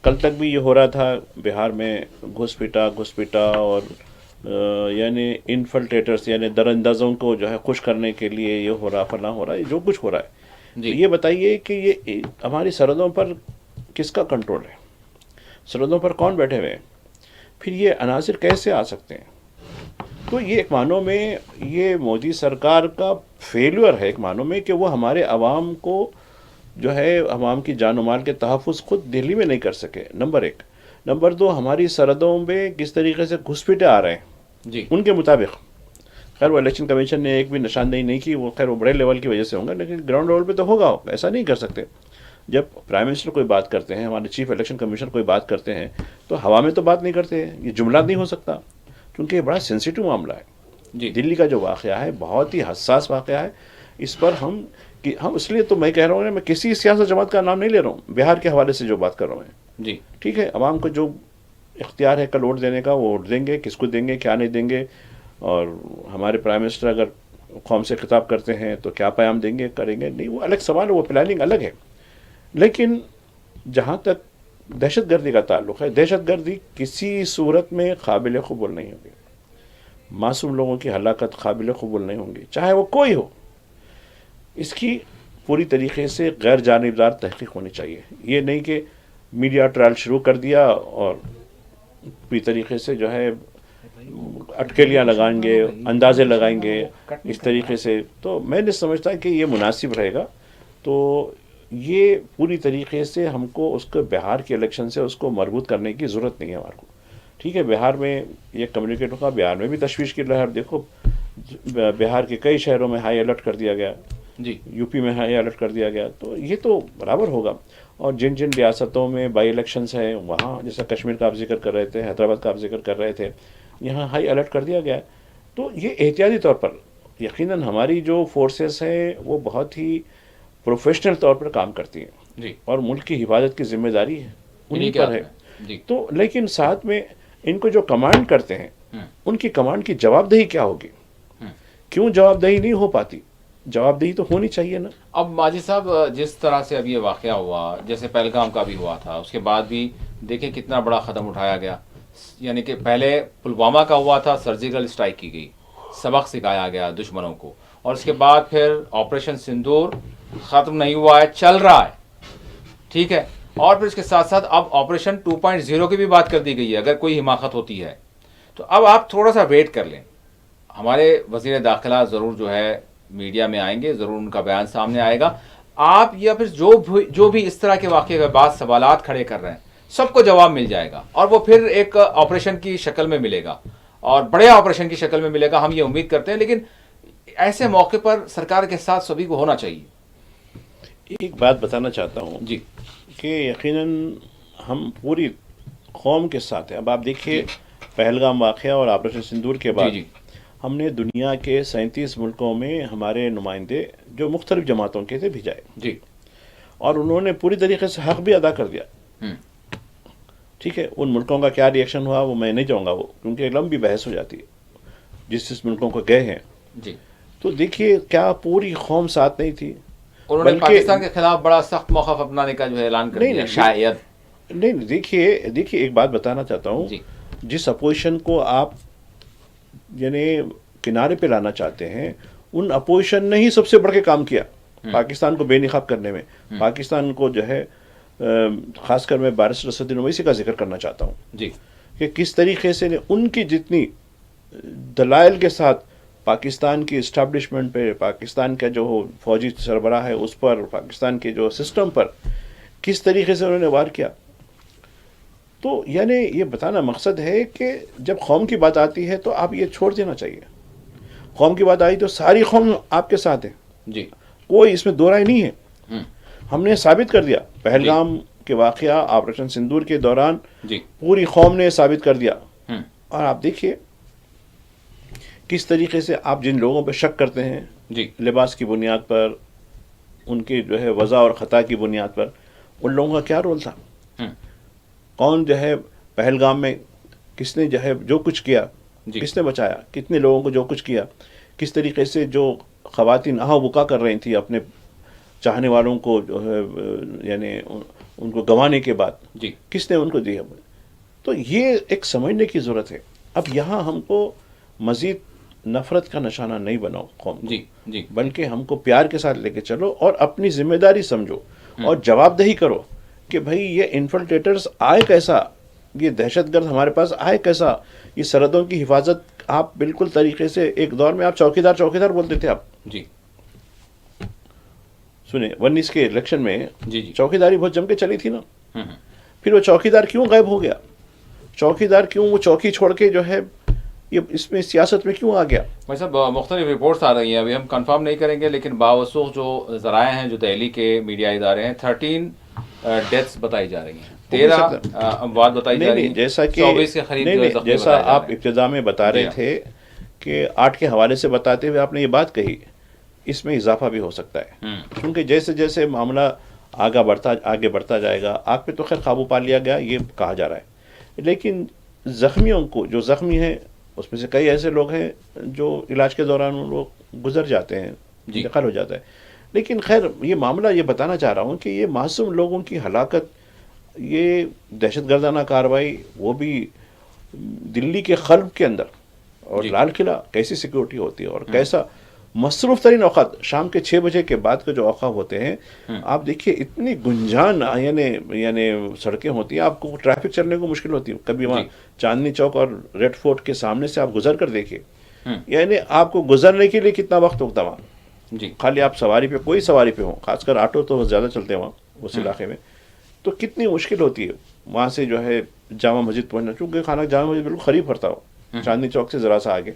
کل تک بھی یہ ہو رہا تھا بہار میں گھس پیٹا اور یعنی انفلٹریٹرز یعنی دراندازوں کو جو ہے خوش کرنے کے لیے یہ ہو رہا, فلاں ہو رہا ہے, جو کچھ ہو رہا ہے. جی. یہ بتائیے کہ یہ ہماری سرحدوں پر کس کا کنٹرول ہے؟ سرحدوں پر کون بیٹھے ہوئے ہیں؟ پھر یہ عناصر کیسے آ سکتے ہیں؟ تو یہ ایک معنوں میں یہ مودی سرکار کا فیلور ہے ایک معنوں میں کہ وہ ہمارے عوام کو جو ہے عوام کی جان و مال کے تحفظ خود دہلی میں نہیں کر سکے. نمبر 1. نمبر 2, ہماری سرحدوں میں کس طریقے سے گھسپیٹے آ رہے ہیں جی ان کے مطابق. خیر وہ الیکشن کمیشن نے ایک بھی نشاندہی نہیں کی، وہ خیر وہ بڑے لیول کی وجہ سے ہوں گا، لیکن گراؤنڈ لیول پہ تو ہوگا، ایسا نہیں کر سکتے. جب پرائم منسٹر کوئی بات کرتے ہیں، ہمارے چیف الیکشن کمیشنر کوئی بات کرتے ہیں، تو ہوا میں تو بات نہیں کرتے ہیں، یہ جملہ نہیں ہو سکتا، کیونکہ یہ بڑا سینسیٹیو معاملہ ہے. جی دلی کا جو واقعہ ہے بہت ہی حساس واقعہ ہے. اس پر ہم اس لیے تو میں کہہ رہا ہوں، میں کسی سیاسی جماعت کا نام نہیں لے رہا ہوں، بہار کے حوالے سے جو بات کر رہا ہوں میں. جی ٹھیک ہے، عوام کو جو اختیار ہے کل ووٹ دینے کا، وہ ووٹ دیں گے، کس کو دیں گے، کیا نہیں دیں گے. اور ہمارے پرائم منسٹر اگر قوم سے خطاب کرتے ہیں تو کیا پیام دیں گے، کریں گے نہیں، وہ الگ سوال ہے، وہ پلاننگ الگ ہے. لیکن جہاں تک دہشت گردی کا تعلق ہے، دہشت گردی کسی صورت میں قابل قبول نہیں ہوگی. معصوم لوگوں کی ہلاکت قابل قبول نہیں ہوں گی، چاہے وہ کوئی ہو. اس کی پوری طریقے سے غیر جانبدار تحقیق ہونی چاہیے. یہ نہیں کہ میڈیا ٹرائل شروع کر دیا اور پوری طریقے سے جو ہے اٹکلیاں لگائیں گے، اندازے لگائیں گے اس طریقے سے. تو میں نہیں سمجھتا کہ یہ مناسب رہے گا. تو یہ پوری طریقے سے ہم کو اس کو بہار کے الیکشن سے اس کو مربوط کرنے کی ضرورت نہیں ہے ہمارے کو. ٹھیک ہے، بہار میں یہ کمیونیکیٹ ہوگا، بہار میں بھی تشویش کی لہر. دیکھو بہار کے کئی شہروں میں ہائی الرٹ کر دیا گیا، جی یو پی میں ہائی الرٹ کر دیا گیا. تو یہ تو برابر ہوگا. اور جن جن ریاستوں میں بائی الیکشنز ہیں وہاں، جیسا کشمیر کا آپ ذکر کر رہے تھے، حیدرآباد کا آپ ذکر کر رہے تھے، یہاں ہائی الرٹ کر دیا گیا ہے. تو یہ احتیاطی طور پر یقیناً ہماری جو فورسز ہیں وہ بہت ہی پروفیشنل طور پر کام کرتی ہیں، جی اور ملک کی حفاظت کی ذمہ داری ہے انہی کے پر ہاتھ ہے. میں. جی تو لیکن ساتھ میں ان کو جو کمانڈ کرتے ہیں ان کی کمانڈ کی جواب دہی کیا ہوگی؟ کیوں جواب دہی نہیں ہو پاتی؟ جواب دہی تو ہونی چاہیے نا. اب ماجد صاحب جس طرح سے اب یہ واقعہ ہوا، جیسے پہلگام کا بھی ہوا تھا، اس کے بعد بھی دیکھیں کتنا بڑا قدم اٹھایا گیا. یعنی کہ پہلے پلوامہ کا ہوا تھا، سرجیکل اسٹرائک کی گئی، سبق سکھایا گیا دشمنوں کو، اور اس کے بعد پھر آپریشن سندور ختم نہیں ہوا ہے، چل رہا ہے. ٹھیک ہے، اور پھر اس کے ساتھ ساتھ اب آپریشن 2.0 کی بھی بات کر دی گئی ہے اگر کوئی حماقت ہوتی ہے تو. اب آپ تھوڑا سا ویٹ کر لیں، ہمارے وزیر داخلہ ضرور جو ہے میڈیا میں آئیں گے، ضرور ان کا بیان سامنے آئے گا. آپ یا پھر جو بھی اس طرح کے واقعے کے بعد سوالات کھڑے کر رہے ہیں سب کو جواب مل جائے گا، اور وہ پھر ایک آپریشن کی شکل میں ملے گا، اور بڑے آپریشن کی شکل میں ملے گا، ہم یہ امید کرتے ہیں. لیکن ایسے موقع پر سرکار کے ساتھ سبھی کو ہونا چاہیے. ایک بات بتانا چاہتا ہوں جی کہ یقیناً ہم پوری قوم کے ساتھ ہیں. اب آپ دیکھیے پہلگام واقعہ اور آپریشن سندور کے بعد جی ہم نے دنیا کے 37 ملکوں میں ہمارے نمائندے جو مختلف جماعتوں کے تھے بھیجائے، جی اور انہوں نے پوری طریقے سے حق بھی ادا کر دیا. ٹھیک ہے، ان ملکوں کا کیا ری ایکشن ہوا وہ میں نہیں چاہوں گا، وہ کیونکہ لمبی بحث ہو جاتی ہے جس ملکوں کو گئے ہیں. جی تو دیکھیے کیا پوری قوم ساتھ نہیں تھی؟ انہوں نے پاکستان کے خلاف بڑا سخت موقف اپنانے کا جو ہے اعلان کر دیا شاید. نہیں، دیکھیے ایک بات بتانا چاہتا ہوں. جی جس اپوزیشن کو آپ یعنی کنارے پہ لانا چاہتے ہیں، ان اپوزیشن نے ہی سب سے بڑھ کے کام کیا پاکستان کو بے نقاب کرنے میں. پاکستان کو جو ہے خاص کر میں بارسٹر اسدالدین اویسی کا ذکر کرنا چاہتا ہوں جی کہ کس طریقے سے ان کی جتنی دلائل کے ساتھ پاکستان کی اسٹیبلشمنٹ پہ، پاکستان کا جو فوجی سربراہ ہے اس پر، پاکستان کے جو سسٹم پر کس طریقے سے انہوں نے وار کیا. تو یعنی یہ بتانا مقصد ہے کہ جب قوم کی بات آتی ہے تو آپ یہ چھوڑ دینا چاہیے. قوم کی بات آئی تو ساری قوم آپ کے ساتھ ہے، جی کوئی اس میں دو رائے نہیں ہے. ہم نے ثابت کر دیا پہلگام کے واقعہ آپریشن سندور کے دوران، جی پوری قوم نے ثابت کر دیا. اور آپ دیکھیے کس طریقے سے آپ جن لوگوں پہ شک کرتے ہیں جی لباس کی بنیاد پر، ان کی جو ہے وضع اور خطا کی بنیاد پر، ان لوگوں کا کیا رول تھا؟ کون جو ہے پہلگام میں کس نے جو ہے جو کچھ کیا، کس نے بچایا، کتنے لوگوں کو جو کچھ کیا، کس طریقے سے جو خواتین آہا بکا کر رہی تھیں اپنے چاہنے والوں کو جو ہے یعنی ان کو گنوانے کے بعد، جی کس نے ان کو دیا. تو یہ ایک سمجھنے کی ضرورت ہے. اب یہاں ہم کو مزید نفرت کا نشانہ نہیں بناؤ قوم کو، جی جی بلکہ ہم کو پیار کے ساتھ لے کے چلو اور اپنی ذمہ داری سمجھو اور جواب دہی کرو کہ بھائی یہ انفلٹریٹرز آئے کیسا، یہ دہشت گرد ہمارے پاس آئے کیسا، یہ سرحدوں کی حفاظت آپ بالکل طریقے سے ایک دور میں آپ چوکیدار بولتے تھے. آپ جی سنیں 19 کے الیکشن میں جی جی چوکیداری بہت جم کے چلی تھی نا. پھر وہ چوکیدار کیوں غائب ہو گیا؟ چوکیدار کیوں وہ چوکی چھوڑ کے جو ہے یہ اس میں سیاست میں کیوں آ گیا؟ بھائی صاحب مختلف رپورٹس آ رہی ہیں، ابھی ہم کنفرم نہیں کریں گے، لیکن باوثوق جو ذرائع ہیں جو دہلی کے میڈیا ادارے ہیں 13 ڈیتھس بتائی جا رہی ہیں، 13 اموات بتائی جا رہی ہیں، جیسا کہ 24 کے قریب جو ہے زخمی جیسا بتائے جا آپ رہے ہیں۔ ابتدا میں بتا رہے تھے کہ 8 کے حوالے سے بتاتے ہوئے آپ نے یہ بات کہی، اس میں اضافہ بھی ہو سکتا ہے، کیونکہ جیسے جیسے معاملہ آگے بڑھتا جائے گا، آگ پہ تو خیر قابو پا لیا گیا یہ کہا جا رہا ہے، لیکن زخمیوں کو جو زخمی ہیں اس میں سے کئی ایسے لوگ ہیں جو علاج کے دوران وہ لوگ گزر جاتے ہیں، انتقال ہو جاتا ہے، لیکن خیر یہ معاملہ یہ بتانا چاہ رہا ہوں کہ یہ معصوم لوگوں کی ہلاکت، یہ دہشت گردانہ کارروائی، وہ بھی دلی کے قلب کے اندر، اور لال قلعہ کیسی سیکورٹی ہوتی ہے اور کیسا مصروف ترین اوقات شام کے 6 بجے کے بعد کے جو اوقات ہوتے ہیں، آپ دیکھیے اتنی گنجان یعنی سڑکیں ہوتی ہیں، آپ کو ٹریفک چلنے کو مشکل ہوتی ہے، کبھی وہاں چاندنی چوک اور ریڈ فورٹ کے سامنے سے آپ گزر کر دیکھیے، یعنی آپ کو گزرنے کے لیے کتنا وقت ہوتا وہاں، خالی آپ سواری پہ کوئی سواری پہ ہوں، خاص کر آٹو تو زیادہ چلتے ہیں وہاں اس علاقے میں، تو کتنی مشکل ہوتی ہے وہاں سے جو ہے جامع مسجد پہنچنا، چونکہ خانہ جامع مسجد بالکل قریب پڑتا ہو، چاندنی چوک سے ذرا سا آگے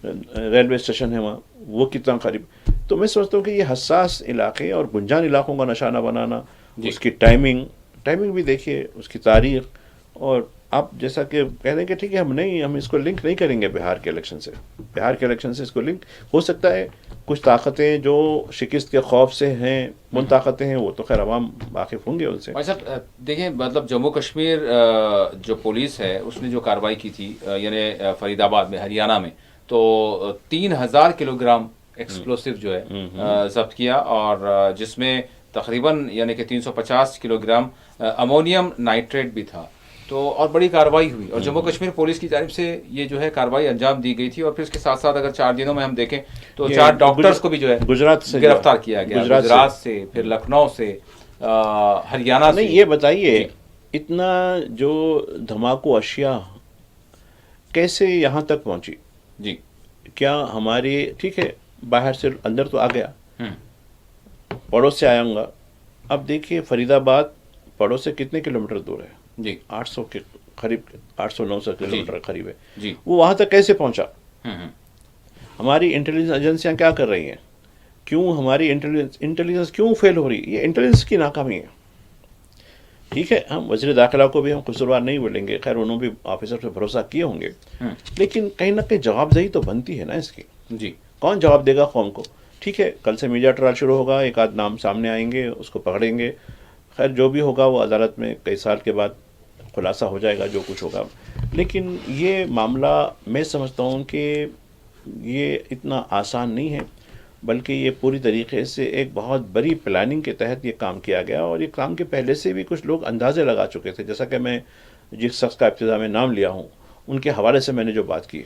ریلوے اسٹیشن ہے وہاں، وہ کتنا قریب، تو میں سمجھتا ہوں کہ یہ حساس علاقے اور گنجان علاقوں کا نشانہ بنانا، اس کی ٹائمنگ بھی دیکھیے، اس کی تاریخ، اور آپ جیسا کہ کہہ رہے ہیں کہ ٹھیک ہے ہم اس کو لنک نہیں کریں گے بہار کے الیکشن سے اس کو لنک ہو سکتا ہے، کچھ طاقتیں جو شکست کے خوف سے ہیں، ان طاقتیں ہیں، وہ تو خیر عوام واقف ہوں گے ان سے۔ بھائی صاحب دیکھیں، مطلب جموں کشمیر جو پولیس ہے اس نے جو کارروائی کی تھی، یعنی فرید آباد میں، ہریانہ میں، تو 3000 کلو گرام ایکسپلوسیو جو ہے ضبط کیا، اور جس میں تقریباً یعنی کہ 350 کلو گرام امونیم نائٹریٹ بھی تھا، تو اور بڑی کارروائی ہوئی، اور جموں کشمیر پولیس کی جانب سے یہ جو ہے کارروائی انجام دی گئی تھی، اور پھر اس کے ساتھ ساتھ اگر 4 دنوں میں ہم دیکھیں تو 4 ڈاکٹرز کو بھی جو ہے گجرات سے گرفتار کیا گیا، گجرات سے، پھر لکھنؤ سے، ہریانہ سے۔ نہیں یہ بتائیے اتنا جو دھماکو اشیاء کیسے یہاں تک پہنچی؟ جی کیا ہماری ٹھیک ہے باہر سے اندر تو آ گیا، پڑوس سے آیا گا، اب دیکھیے فرید آباد پڑوس سے کتنے کلومیٹر دور ہے؟ جی 800 کے قریب، 800-900 کلومیٹر قریب ہے، جی وہ وہاں تک کیسے پہنچا؟ ہماری انٹیلیجنس ایجنسیاں کیا کر رہی ہیں؟ کیوں ہماری انٹیلیجنس کیوں فیل ہو رہی ہے؟ یہ انٹیلیجنس کی ناکامی ہے۔ ٹھیک ہے ہم وزیر داخلہ کو بھی ہم قصوروار نہیں بولیں گے، خیر انہوں بھی آفیسر پہ بھروسہ کیے ہوں گے، لیکن کہیں نہ کہیں جواب دہی تو بنتی ہے نا اس کی۔ جی کون جواب دے گا قوم کو؟ ٹھیک ہے کل سے میڈیا ٹرائل شروع ہوگا، ایک آدھ نام سامنے آئیں گے، اس کو پکڑیں گے، خیر جو بھی ہوگا وہ عدالت میں کئی سال کے بعد خلاصہ ہو جائے گا جو کچھ ہوگا، لیکن یہ معاملہ میں سمجھتا ہوں کہ یہ اتنا آسان نہیں ہے، بلکہ یہ پوری طریقے سے ایک بہت بڑی پلاننگ کے تحت یہ کام کیا گیا، اور یہ کام کے پہلے سے بھی کچھ لوگ اندازے لگا چکے تھے، جیسا کہ میں جس شخص کا ابتدا میں نام لیا ہوں ان کے حوالے سے میں نے جو بات کی۔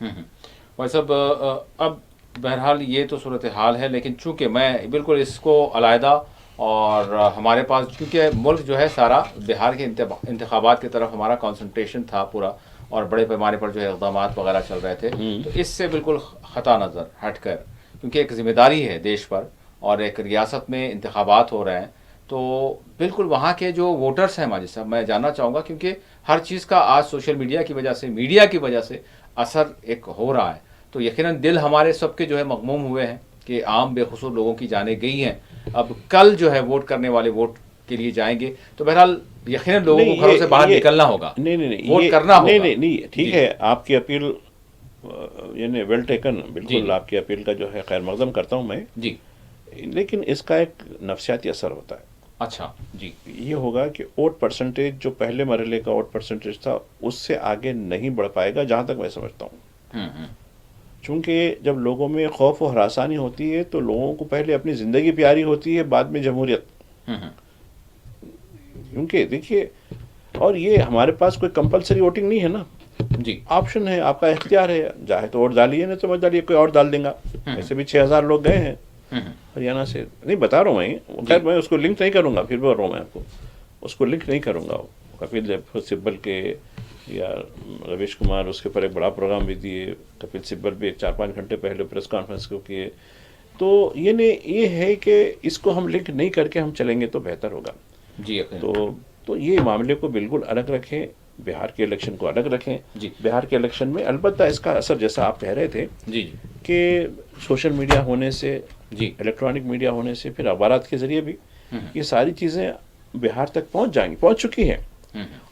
بھائی صاحب اب بہرحال یہ تو صورتحال ہے، لیکن چونکہ میں بالکل اس کو علیحدہ، اور ہمارے پاس کیونکہ ملک جو ہے سارا بہار کے انتخابات کی طرف ہمارا کنسنٹریشن تھا پورا، اور بڑے پیمانے پر جو ہے اقدامات وغیرہ چل رہے تھے، تو اس سے بالکل خطا نظر ہٹ کر، کیونکہ ایک ذمہ داری ہے دیش پر، اور ایک ریاست میں انتخابات ہو رہے ہیں، تو بالکل وہاں کے جو ووٹرز ہیں ماجد صاحب، میں جاننا چاہوں گا، کیونکہ ہر چیز کا آج سوشل میڈیا کی وجہ سے، میڈیا کی وجہ سے اثر ایک ہو رہا ہے، تو یقیناً دل ہمارے سب کے جو ہے مغموم ہوئے ہیں کہ عام بے قصور لوگوں کی جانیں گئی ہیں، اب کل جو ہے ووٹ کرنے والے ووٹ کے لیے جائیں گے، تو بہرحال یقیناً لوگوں کو گھروں سے باہر نکلنا ہوگا، ووٹ کرنا ہوگا۔ نہیں ٹھیک ہے آپ کی اپیل یعنی ویل ٹیکن، بالکل آپ کی اپیل کا جو ہے خیر مقدم کرتا ہوں میں، جی لیکن اس کا ایک نفسیاتی اثر ہوتا ہے۔ اچھا جی، یہ ہوگا کہ ووٹ پرسنٹیج جو پہلے مرحلے کا ووٹ پرسنٹیج تھا اس سے آگے نہیں بڑھ پائے گا، جہاں تک میں سمجھتا ہوں، چونکہ جب لوگوں میں خوف و ہراسانی ہوتی ہے تو لوگوں کو پہلے اپنی زندگی پیاری ہوتی ہے، بعد میں جمہوریت، کیونکہ دیکھیے، اور یہ ہمارے پاس کوئی کمپلسری ووٹنگ نہیں ہے نا، جی آپشن ہے، آپ کا اختیار ہے، چاہے تو ووٹ ڈالیے، نہیں تو مت ڈالیے، کوئی اور ڈال دیں گا، ایسے بھی 6000 لوگ گئے ہیں ہریانہ سے، نہیں بتا رہا ہوں میں، خیر میں اس کو لنک نہیں کروں گا، پھر بول رہا ہوں میں آپ کو، اس کو لنک نہیں کروں گا، کپل سبل کے یا رویش کمار اس کے اوپر ایک بڑا پروگرام بھی دیے، کپل سبل بھی ایک 4-5 گھنٹے پہلے پریس کانفرنس کو کیے، تو یہ ہے کہ اس کو ہم لنک نہیں کر کے ہم چلیں گے تو بہتر ہوگا، جی، تو یہ معاملے کو بالکل الگ رکھیں، بہار کے الیکشن کو الگ رکھیں. جی. بہار کے الیکشن میں البتہ اس کا اثر جیسا آپ کہہ رہے تھے جی جی کہ سوشل میڈیا ہونے سے, جی الیکٹرانک میڈیا ہونے سے, پھر اخبارات کے ذریعے بھی یہ ساری چیزیں بہار تک پہنچ جائیں گی, پہنچ چکی ہیں,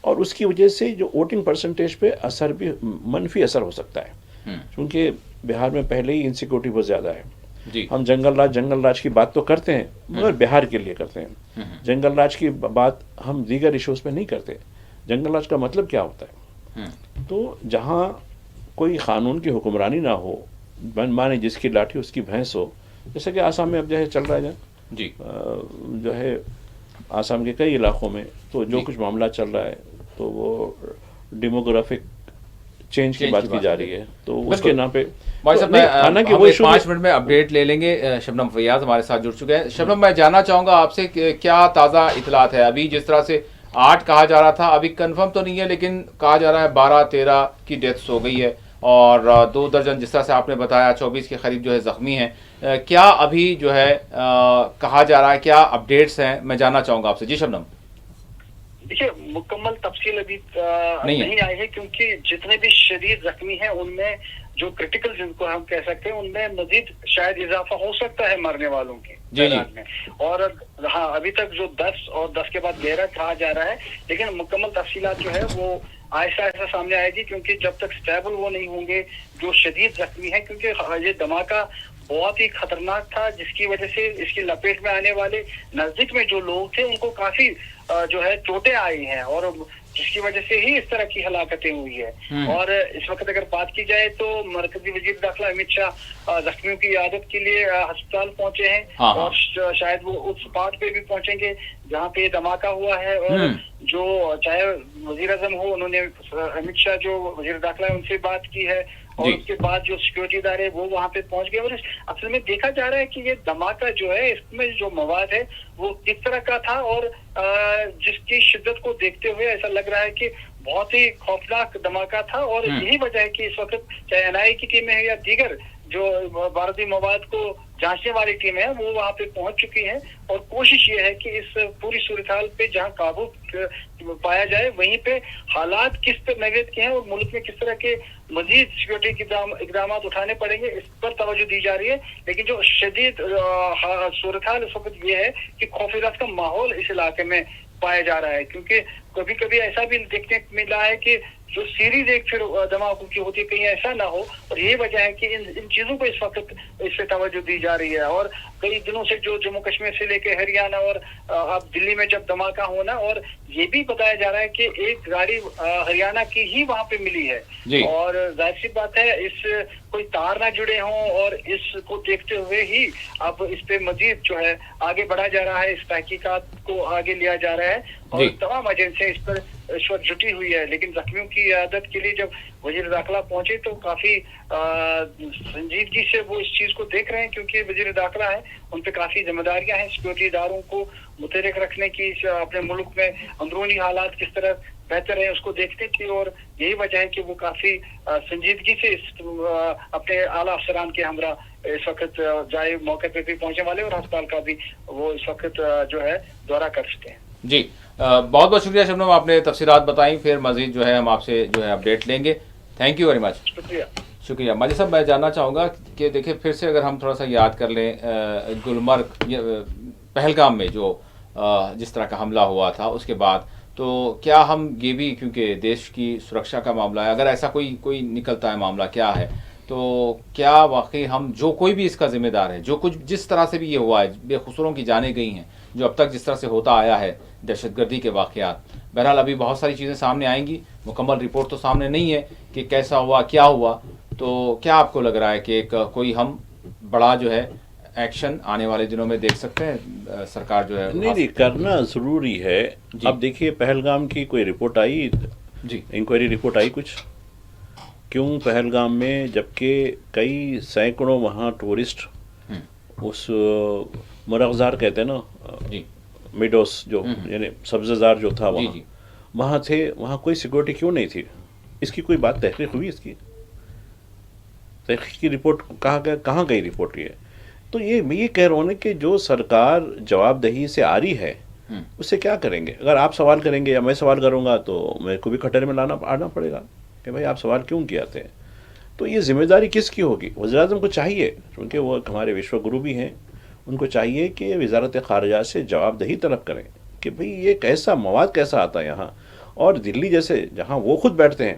اور اس کی وجہ سے جو ووٹنگ پرسنٹیج پہ اثر بھی منفی اثر ہو سکتا ہے, کیونکہ بہار میں پہلے ہی انسیکیورٹی بہت زیادہ ہے. جی ہم جنگل راج کی بات تو کرتے ہیں مگر بہار کے لیے کرتے ہیں. جنگل راج کی بات ہم دیگر ایشوز پہ نہیں کرتے. جنگل راج کا مطلب کیا ہوتا ہے؟ تو جہاں کوئی قانون کی حکمرانی نہ ہو, مانے جس کی لاٹھی اس کی بھینس ہو, جیسا کہ آسام میں اب جو ہے چل رہا ہے, جی جو ہے آسام کے کئی علاقوں میں تو جو کچھ معاملہ چل رہا ہے تو وہ ڈیموگرافک چینج کی بات کی جا رہی ہے, تو اس کے نام پہ بھائی صاحب حالانکہ ہم وہ 5 منٹ میں اپڈیٹ لے لیں گے. شبنم فیاض ہمارے ساتھ جڑ چکے ہیں. شبنم, میں جاننا چاہوں گا آپ سے کہ کیا تازہ اطلاعات ہے ابھی؟ جس طرح سے 8 کہا جا رہا تھا, ابھی کنفرم تو نہیں ہے لیکن کہا جا رہا ہے 12-13 کی ڈیتھس ہو گئی ہے, اور 2 درجن جس طرح سے آپ نے بتایا 24 کے قریب جو ہے زخمی ہیں. کیا ابھی جو ہے کہا جا رہا ہے, کیا اپڈیٹس ہیں, میں جاننا چاہوں گا آپ سے. جی شبنم. دیکھیے مکمل تفصیل ابھی نہیں آئی ہے, کیونکہ جتنے بھی شدید زخمی ہیں ان میں جو کرٹیکل جن کو ہم کہہ سکتے ہیں ان میں مزید شاید اضافہ ہو سکتا ہے مرنے والوں کی تعداد میں. اور ہاں ابھی تک جو 10 اور 10 کے بعد 11 کہا جا رہا ہے, لیکن مکمل تفصیلات جو ہے وہ آہستہ آہستہ سامنے آئے گی, کیونکہ جب تک اسٹیبل وہ نہیں ہوں گے جو شدید زخمی ہیں, کیونکہ یہ دھماکہ بہت ہی خطرناک تھا جس کی وجہ سے اس کی لپیٹ میں آنے والے نزدیک میں جو لوگ تھے ان کو کافی جو ہے چوٹیں آئی ہیں, اور جس کی وجہ سے ہی اس طرح کی ہلاکتیں ہوئی ہے. اور اس وقت اگر بات کی جائے تو مرکزی وزیر داخلہ امت شاہ زخمیوں کی عیادت کے لیے ہسپتال پہنچے ہیں, اور شاید وہ اس اسپاٹ پہ بھی پہنچیں گے جہاں پہ دھماکہ ہوا ہے. اور جو چاہے وزیر اعظم ہو, انہوں نے امت شاہ جو وزیر داخلہ ہے ان سے بات کی ہے, اور اس کے بعد جو سیکورٹی ادارے وہ وہاں پہ پہنچ گئے. اور اصل میں دیکھا جا رہا ہے کہ یہ دھماکہ جو ہے اس میں جو مواد ہے وہ کس طرح کا تھا, اور جس کی شدت کو دیکھتے ہوئے ایسا لگ رہا ہے کہ بہت ہی خوفناک دھماکہ تھا. اور یہی وجہ ہے کہ اس وقت چاہے NIA کی ٹیمیں ہیں یا دیگر جو بھارتی مواد کو جانچنے والی ٹیمیں ہیں وہ وہاں پہ پہنچ چکی ہیں, اور کوشش یہ ہے کہ اس پوری صورتحال پہ جہاں قابو پایا جائے وہیں پہ حالات کس طرح نوعیت کے ہیں اور ملک میں کس طرح کے مزید سیکورٹی کے اقدامات اٹھانے پڑیں گے اس پر توجہ دی جا رہی ہے. لیکن جو شدید صورتحال اس وقت یہ ہے کہ خوف راز کا ماحول اس علاقے میں پایا جا رہا ہے, کیونکہ کبھی کبھی ایسا بھی دیکھنے ملا ہے کہ جو سیریز ایک پھر دھماکوں کی ہوتی ہے کہیں ایسا نہ ہو, اور یہی وجہ ہے کہ ان چیزوں کو اس وقت اس پہ توجہ دی جا رہی ہے. اور کئی دنوں سے جو جموں کشمیر سے لے کے ہریانہ اور اب دلی میں جب دھماکہ ہونا, اور یہ بھی بتایا جا رہا ہے کہ ایک گاڑی ہریانہ کی ہی وہاں پہ ملی ہے, اور ظاہر سی بات ہے اس کوئی تار نہ جڑے ہوں, اور اس کو دیکھتے ہوئے ہی اب اس پہ مزید جو ہے آگے بڑھا جا رہا ہے, اس تحقیقات کو آگے لیا جا رہا ہے, اور تمام ایجنسیاں اس پر اس وقت جٹی ہوئی ہے. لیکن زخمیوں کی عیادت کے لیے جب وزیر داخلہ پہنچے تو کافی سنجیدگی سے وہ اس چیز کو دیکھ رہے ہیں, کیونکہ وزیر داخلہ ہیں ان پہ کافی ذمہ داریاں ہیں سیکورٹی اداروں کو متحرک رکھنے کی, اپنے ملک میں اندرونی حالات کس طرح بہتر ہیں اس کو دیکھنے کی, اور یہی وجہ ہے کہ وہ کافی سنجیدگی سے اپنے اعلیٰ افسران کے ہمراہ اس وقت جائے موقع پہ بھی پہنچنے والے, اور ہسپتال کا بھی وہ اس وقت جو ہے دورہ کر سکتے ہیں. جی بہت بہت شکریہ شبنم, آپ نے تفصیلات بتائیں, پھر مزید جو ہے ہم آپ سے جو ہے اپڈیٹ لیں گے. Thank you very much. شکریہ. ماجد صاحب میں جاننا چاہوں گا کہ دیکھیں پھر سے اگر ہم تھوڑا سا یاد کر لیں گلمرگ پہلگام میں جو جس طرح کا حملہ ہوا تھا اس کے بعد, تو کیا ہم یہ بھی, کیونکہ دیش کی سرکشا کا معاملہ ہے, اگر ایسا کوئی نکلتا ہے معاملہ کیا ہے, تو کیا واقعی ہم جو کوئی بھی اس کا ذمہ دار ہے, جو کچھ جس طرح سے بھی یہ ہوا ہے, بے قصوروں کی جانیں گئی ہیں, جو اب تک جس طرح سے ہوتا آیا ہے دہشت گردی کے واقعات, بہرحال ابھی بہت ساری چیزیں سامنے آئیں گی, مکمل رپورٹ تو سامنے نہیں ہے کہ کیسا ہوا کیا ہوا, تو کیا آپ کو لگ رہا ہے کہ ایک کوئی ہم بڑا جو ہے ایکشن آنے والے دنوں میں دیکھ سکتے ہیں سرکار جو ہے نہیں کرنا ضروری ہے. اب دیکھیے پہلگام کی کوئی رپورٹ آئی, انکوائری رپورٹ آئی کچھ, کیوں پہلگام میں جبکہ کئی سینکڑوں وہاں ٹورسٹ اس مرغزار کہتے ہیں نا, میڈوس جو یعنی سبزہ زار جو تھا وہاں تھے, وہاں کوئی سیکورٹی کیوں نہیں تھی؟ اس کی کوئی بات تحقیق ہوئی؟ اس کی تحقیق کی رپورٹ کہاں گئی رپورٹ یہ؟ تو یہ میں یہ کہہ رہا ہوں کہ جو سرکار جواب دہی سے آ رہی ہے اس سے کیا کریں گے؟ اگر آپ سوال کریں گے یا میں سوال کروں گا تو میرے کو بھی کھٹرے میں آنا پڑے گا کہ بھائی آپ سوال کیوں کیے آتے ہیں. تو یہ ذمہ داری کس کی ہوگی؟ وزیر اعظم کو چاہیے، کیونکہ وہ ہمارے وشو گرو بھی ہیں، ان کو چاہیے کہ وزارت خارجہ سے جواب دہی طلب کریں کہ بھئی یہ کیسا مواد کیسا آتا ہے یہاں. اور دلی جیسے جہاں وہ خود بیٹھتے ہیں،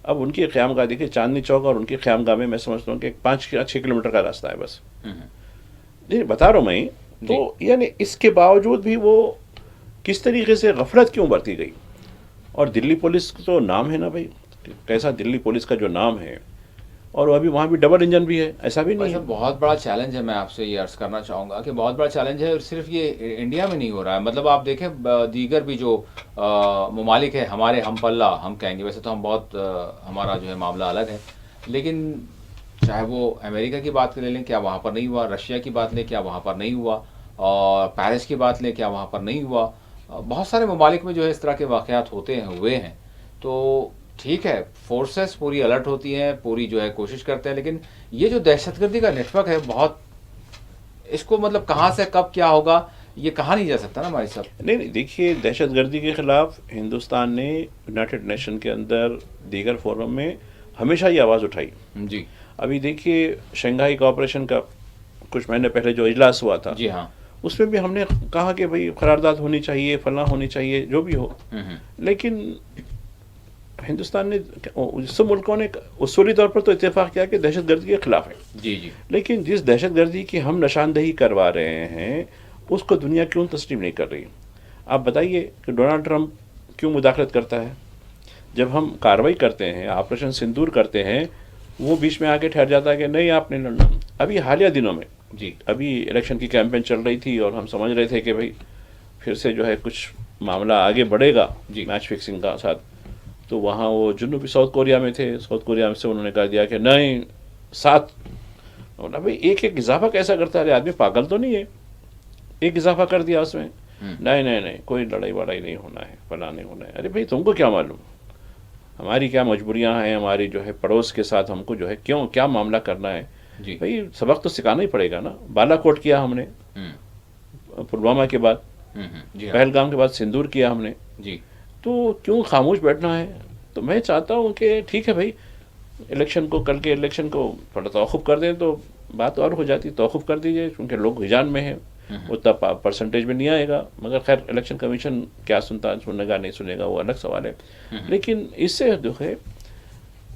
اب ان کی قیام گاہ دیکھیے، چاندنی چوک اور ان کی قیام گاہ میں سمجھتا ہوں کہ 5-6 کلومیٹر کا راستہ ہے بس. جی بتا رہا ہوں میں. تو یعنی اس کے باوجود بھی وہ کس طریقے سے غفلت کیوں برتی گئی. اور دلی پولیس تو نام ہے نا بھائی، کیسا دلی پولیس کا جو نام ہے، اور ابھی وہاں بھی ڈبل انجن بھی ہے، ایسا بھی نہیں ہے. بہت بڑا چیلنج ہے. میں آپ سے یہ عرض کرنا چاہوں گا کہ بہت بڑا چیلنج ہے، اور صرف یہ انڈیا میں نہیں ہو رہا ہے. مطلب آپ دیکھیں دیگر بھی جو ممالک ہیں ہمارے ہم پلہ ہم کہیں گے، ویسے تو ہم بہت ہمارا جو ہے معاملہ الگ ہے، لیکن چاہے وہ امریکہ کی بات لے لیں، کیا وہاں پر نہیں ہوا؟ رشیا کی بات لیں، کیا وہاں پر نہیں ہوا؟ اور پیرس کی بات لیں، کیا وہاں پر نہیں ہوا؟ بہت سارے ممالک میں جو ہے اس طرح کے واقعات ہوئے ہیں. تو ٹھیک ہے، فورسز پوری الرٹ ہوتی ہیں، پوری جو ہے کوشش کرتے ہیں، لیکن یہ جو دہشت گردی کا نیٹ ورک ہے بہت، اس کو مطلب کہاں سے کب کیا ہوگا یہ کہا نہیں جا سکتا نا ہمارے صاحب. نہیں دیکھیے، دہشت گردی کے خلاف ہندوستان نے یونائٹڈ نیشن کے اندر دیگر فورم میں ہمیشہ یہ آواز اٹھائی. جی ابھی دیکھیے شنگھائی کوآپریشن کا کچھ مہینے پہلے جو اجلاس ہوا تھا، جی ہاں، اس میں بھی ہم نے کہا کہ بھئی قرارداد ہونی چاہیے، فلاں ہونی چاہیے، جو بھی ہو. لیکن ہندوستان نے، سب ملکوں نے اصولی طور پر تو اتفاق کیا کہ دہشت گردی کے خلاف ہے. جی جی. لیکن جس دہشت گردی کی ہم نشاندہی کروا رہے ہیں اس کو دنیا کیوں تسلیم نہیں کر رہی؟ آپ بتائیے کہ ڈونلڈ ٹرمپ کیوں مداخلت کرتا ہے؟ جب ہم کارروائی کرتے ہیں، آپریشن سندور کرتے ہیں، وہ بیچ میں آ کے ٹھہر جاتا ہے کہ نہیں آپ نے لڑنا. ابھی حالیہ دنوں میں جی ابھی الیکشن کی کیمپین چل رہی تھی اور ہم سمجھ رہے تھے کہ بھئی پھر سے جو ہے کچھ معاملہ آگے بڑھے گا میچ فکسنگ کا ساتھ. تو وہاں وہ جنوبی ساؤتھ کوریا میں تھے، ساؤتھ کوریا میں سے انہوں نے کہہ دیا کہ نہیں 7. بھائی ایک اضافہ کیسا کرتا ہے؟ آدمی پاگل تو نہیں ہے؟ ایک اضافہ کر دیا اس میں، نہیں کوئی لڑائی وڑائی نہیں ہونا ہے، فلاں نہیں ہونا ہے. ارے بھائی تم کو کیا معلوم ہماری کیا مجبوریاں ہیں، ہماری جو ہے پڑوس کے ساتھ ہم کو جو ہے کیوں کیا معاملہ کرنا ہے. بھائی سبق تو سکھانا ہی پڑے گا نا. بالا کوٹ کیا ہم نے پلوامہ کے بعد، پہلگام کے بعد سندور کیا ہم نے، تو کیوں خاموش بیٹھنا ہے؟ تو میں چاہتا ہوں کہ ٹھیک ہے بھائی، الیکشن کو، کل کے الیکشن کو تھوڑا توقف کر دیں تو بات اور ہو جاتی. توقف کر دیجئے کیونکہ لوگ ہجان میں ہیں، اتنا پرسنٹیج میں نہیں آئے گا. مگر خیر الیکشن کمیشن کیا سنے گا نہیں سنے گا وہ الگ سوال ہے. لیکن اس سے جو ہے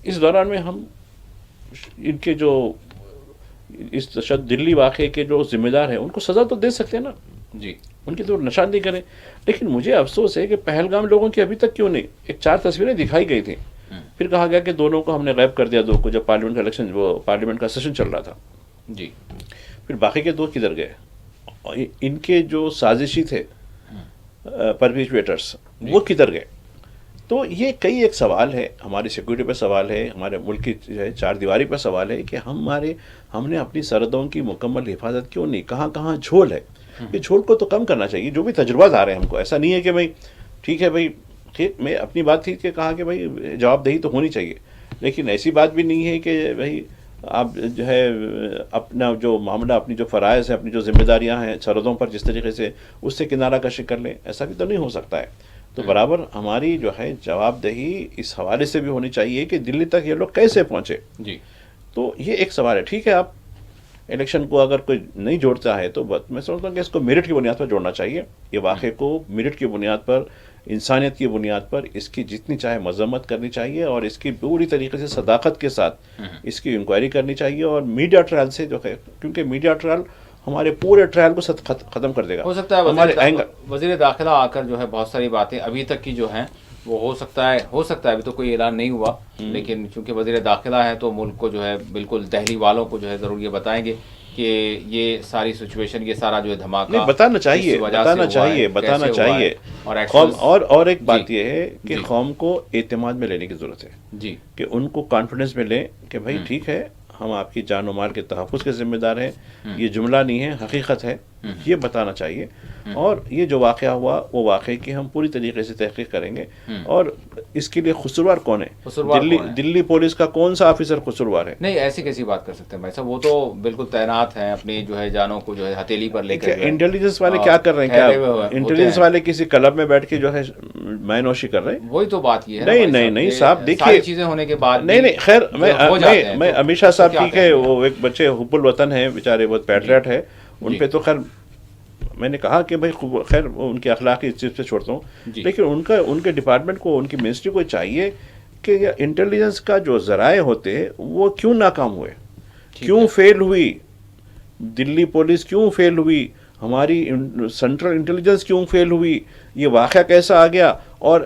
اس دوران میں ہم ان کے جو اس دلی واقعے کے جو ذمہ دار ہیں ان کو سزا تو دے سکتے ہیں نا. جی ان کی تو نشاندہی کریں. لیکن مجھے افسوس ہے کہ پہلگام لوگوں کی ابھی تک کیوں نہیں. 4 تصویریں دکھائی گئی تھیں، پھر کہا گیا کہ دونوں کو ہم نے غائب کر دیا، 2 کو، جب پارلیمنٹ کا الیکشن، وہ پارلیمنٹ کا سیشن چل رہا تھا. جی پھر باقی کے 2 کدھر گئے؟ ان کے جو سازشی تھے پرپیچویٹرز وہ کدھر گئے؟ تو یہ کئی ایک سوال ہے، ہماری سیکورٹی پہ سوال ہے، ہمارے ملک کی جو ہے 4 دیواری پہ سوال ہے کہ ہم نے اپنی سرحدوں کی مکمل حفاظت کیوں نہیں؟ کہاں جھول ہے؟ یہ جھول کو تو کم کرنا چاہیے. جو بھی تجربات آ رہے ہیں ہم کو، ایسا نہیں ہے کہ بھائی ٹھیک ہے بھائی، ٹھیک میں اپنی بات تھی کہ کہا کہ بھائی جواب دہی تو ہونی چاہیے، لیکن ایسی بات بھی نہیں ہے کہ بھائی آپ جو ہے اپنا جو معاملہ، اپنی جو فرائض ہیں، اپنی جو ذمہ داریاں ہیں سرحدوں پر جس طریقے سے، اس سے کنارہ کشی کر لیں. ایسا بھی تو نہیں ہو سکتا ہے. تو برابر ہماری جو ہے جواب دہی اس حوالے سے بھی ہونی چاہیے کہ دلی تک یہ لوگ کیسے پہنچے. جی تو یہ ایک سوال ہے. ٹھیک ہے، آپ الیکشن کو اگر کوئی نہیں جوڑتا ہے تو میں سمجھتا ہوں کہ اس کو میرٹ کی بنیاد پر جوڑنا چاہیے. یہ واقعے کو میرٹ کی بنیاد پر، انسانیت کی بنیاد پر اس کی جتنی چاہے مذمت کرنی چاہیے، اور اس کی پوری طریقے سے صداقت کے ساتھ اس کی انکوائری کرنی چاہیے. اور میڈیا ٹرائل سے جو ہے، کیونکہ میڈیا ٹرائل ہمارے پورے ٹرائل کو ختم کر دے گا. ہو سکتا ہے وزیر داخلہ آ کر جو ہے بہت ساری باتیں ابھی تک کی جو ہیں وہ ہو سکتا ہے ابھی تو کوئی اعلان نہیں ہوا، لیکن چونکہ وزیر داخلہ ہے تو ملک کو جو ہے بالکل دہلی والوں کو جو ہے ضرور یہ بتائیں گے کہ یہ ساری سچویشن، یہ سارا جو ہے دھماکہ بتانا چاہیے. اور ایک بات یہ ہے کہ قوم کو اعتماد میں لینے کی ضرورت ہے. جی کہ ان کو کانفیڈنس میں لیں کہ بھائی ٹھیک ہے، ہم آپ کی جان و مال کے تحفظ کے ذمہ دار ہیں. یہ جملہ نہیں ہے، حقیقت ہے. یہ بتانا چاہیے. اور یہ جو واقعہ ہوا وہ واقعے کی ہم پوری طریقے سے تحقیق کریں گے. اور اس کے لیے قصوروار کون ہے؟ دلی پولیس کا کون سا آفیسر قصوروار ہے؟ نہیں ایسی کیسی بات کر سکتے ہیں بھائی صاحب، وہ تو بالکل تعینات ہیں اپنی جو ہے جانوں کو جو ہے ہتھیلی پر لے کر. انٹیلیجنس والے کیا کر رہے ہیں؟ کیا انٹیلیجنس والے کسی کلب میں بیٹھ کے جو ہے مائع نوشی کر رہے ہیں؟ وہی تو بات یہ ہے. نہیں صاحب دیکھیے ساری چیزیں ہونے کے بعد نہیں خیر میں امت شاہ صاحب ٹھیک ہے، وہ ایک بچے حب الوطن ہیں بیچارے، بہت پیٹریٹ ہے، ان پہ تو خیر میں نے کہا کہ بھائی خیر ان کی اخلاقی چیز سے چھوڑتا ہوں، لیکن ان کے ڈپارٹمنٹ کو، ان کی منسٹری کو چاہیے کہ انٹیلیجنس کا جو ذرائع ہوتے ہیں وہ کیوں ناکام ہوئے، کیوں فیل ہوئی، دلی پولیس کیوں فیل ہوئی، ہماری سینٹرل انٹیلیجنس کیوں فیل ہوئی، یہ واقعہ کیسا آ گیا، اور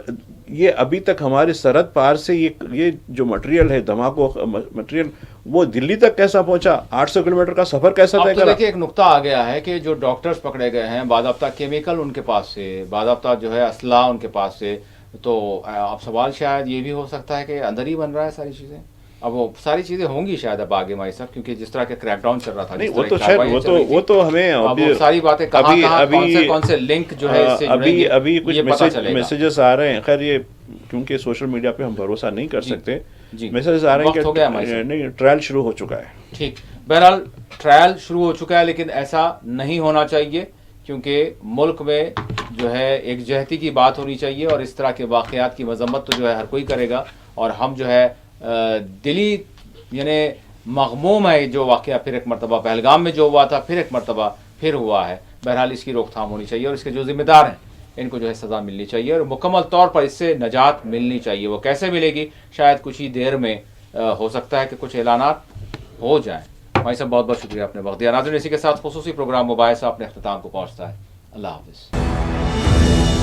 یہ ابھی تک ہمارے سرحد پار سے یہ جو مٹیریل ہے، دھماکوں مٹیریل، وہ دلی تک کیسا پہنچا، 800 کلومیٹر کا سفر کیسا طے کرا؟ دیکھیے ایک نقطہ آ گیا ہے کہ جو ڈاکٹرز پکڑے گئے ہیں، باضابطہ کیمیکل ان کے پاس سے، باضابطہ جو ہے اسلحہ ان کے پاس سے، تو اب سوال شاید یہ بھی ہو سکتا ہے کہ اندر ہی بن رہا ہے ساری چیزیں. اب وہ ساری چیزیں ہوں گی شاید اب آگے مائی صاحب، کیونکہ جس طرح کے کریک ڈاؤن چل رہا تھا، نہیں وہ تو شاید وہ تو ہمیں ساری باتیں کہاں کون سے لنک جو ہے اس سے جڑیں گے، ابھی کچھ میسیجز آ رہے ہیں. خیر یہ کیونکہ سوشل میڈیا پہ ہم بھروسہ نہیں کر سکتے، میسیجز آ رہے ہیں کہ نہیں ٹرائل شروع ہو چکا ہے. ٹھیک، بہرحال ٹرائل شروع ہو چکا ہے، لیکن ایسا نہیں ہونا چاہیے، کیونکہ ملک میں جو ہے ایک جہتی کی بات ہونی چاہیے، اور اس طرح کے واقعات کی مذمت تو جو ہے ہر کوئی کرے گا. اور ہم جو ہے دلی یعنی مغموم ہے جو واقعہ پھر ایک مرتبہ پہلگام میں جو ہوا تھا، پھر ایک مرتبہ پھر ہوا ہے. بہرحال اس کی روک تھام ہونی چاہیے، اور اس کے جو ذمہ دار ہیں ان کو جو ہے سزا ملنی چاہیے، اور مکمل طور پر اس سے نجات ملنی چاہیے. وہ کیسے ملے گی؟ شاید کچھ ہی دیر میں ہو سکتا ہے کہ کچھ اعلانات ہو جائیں. بھائی صاحب بہت بہت شکریہ، آپ نے وقت دیا. ناظرین اسی کے ساتھ خصوصی پروگرام مباحثہ اپنے اختتام کو پہنچتا ہے. اللہ حافظ.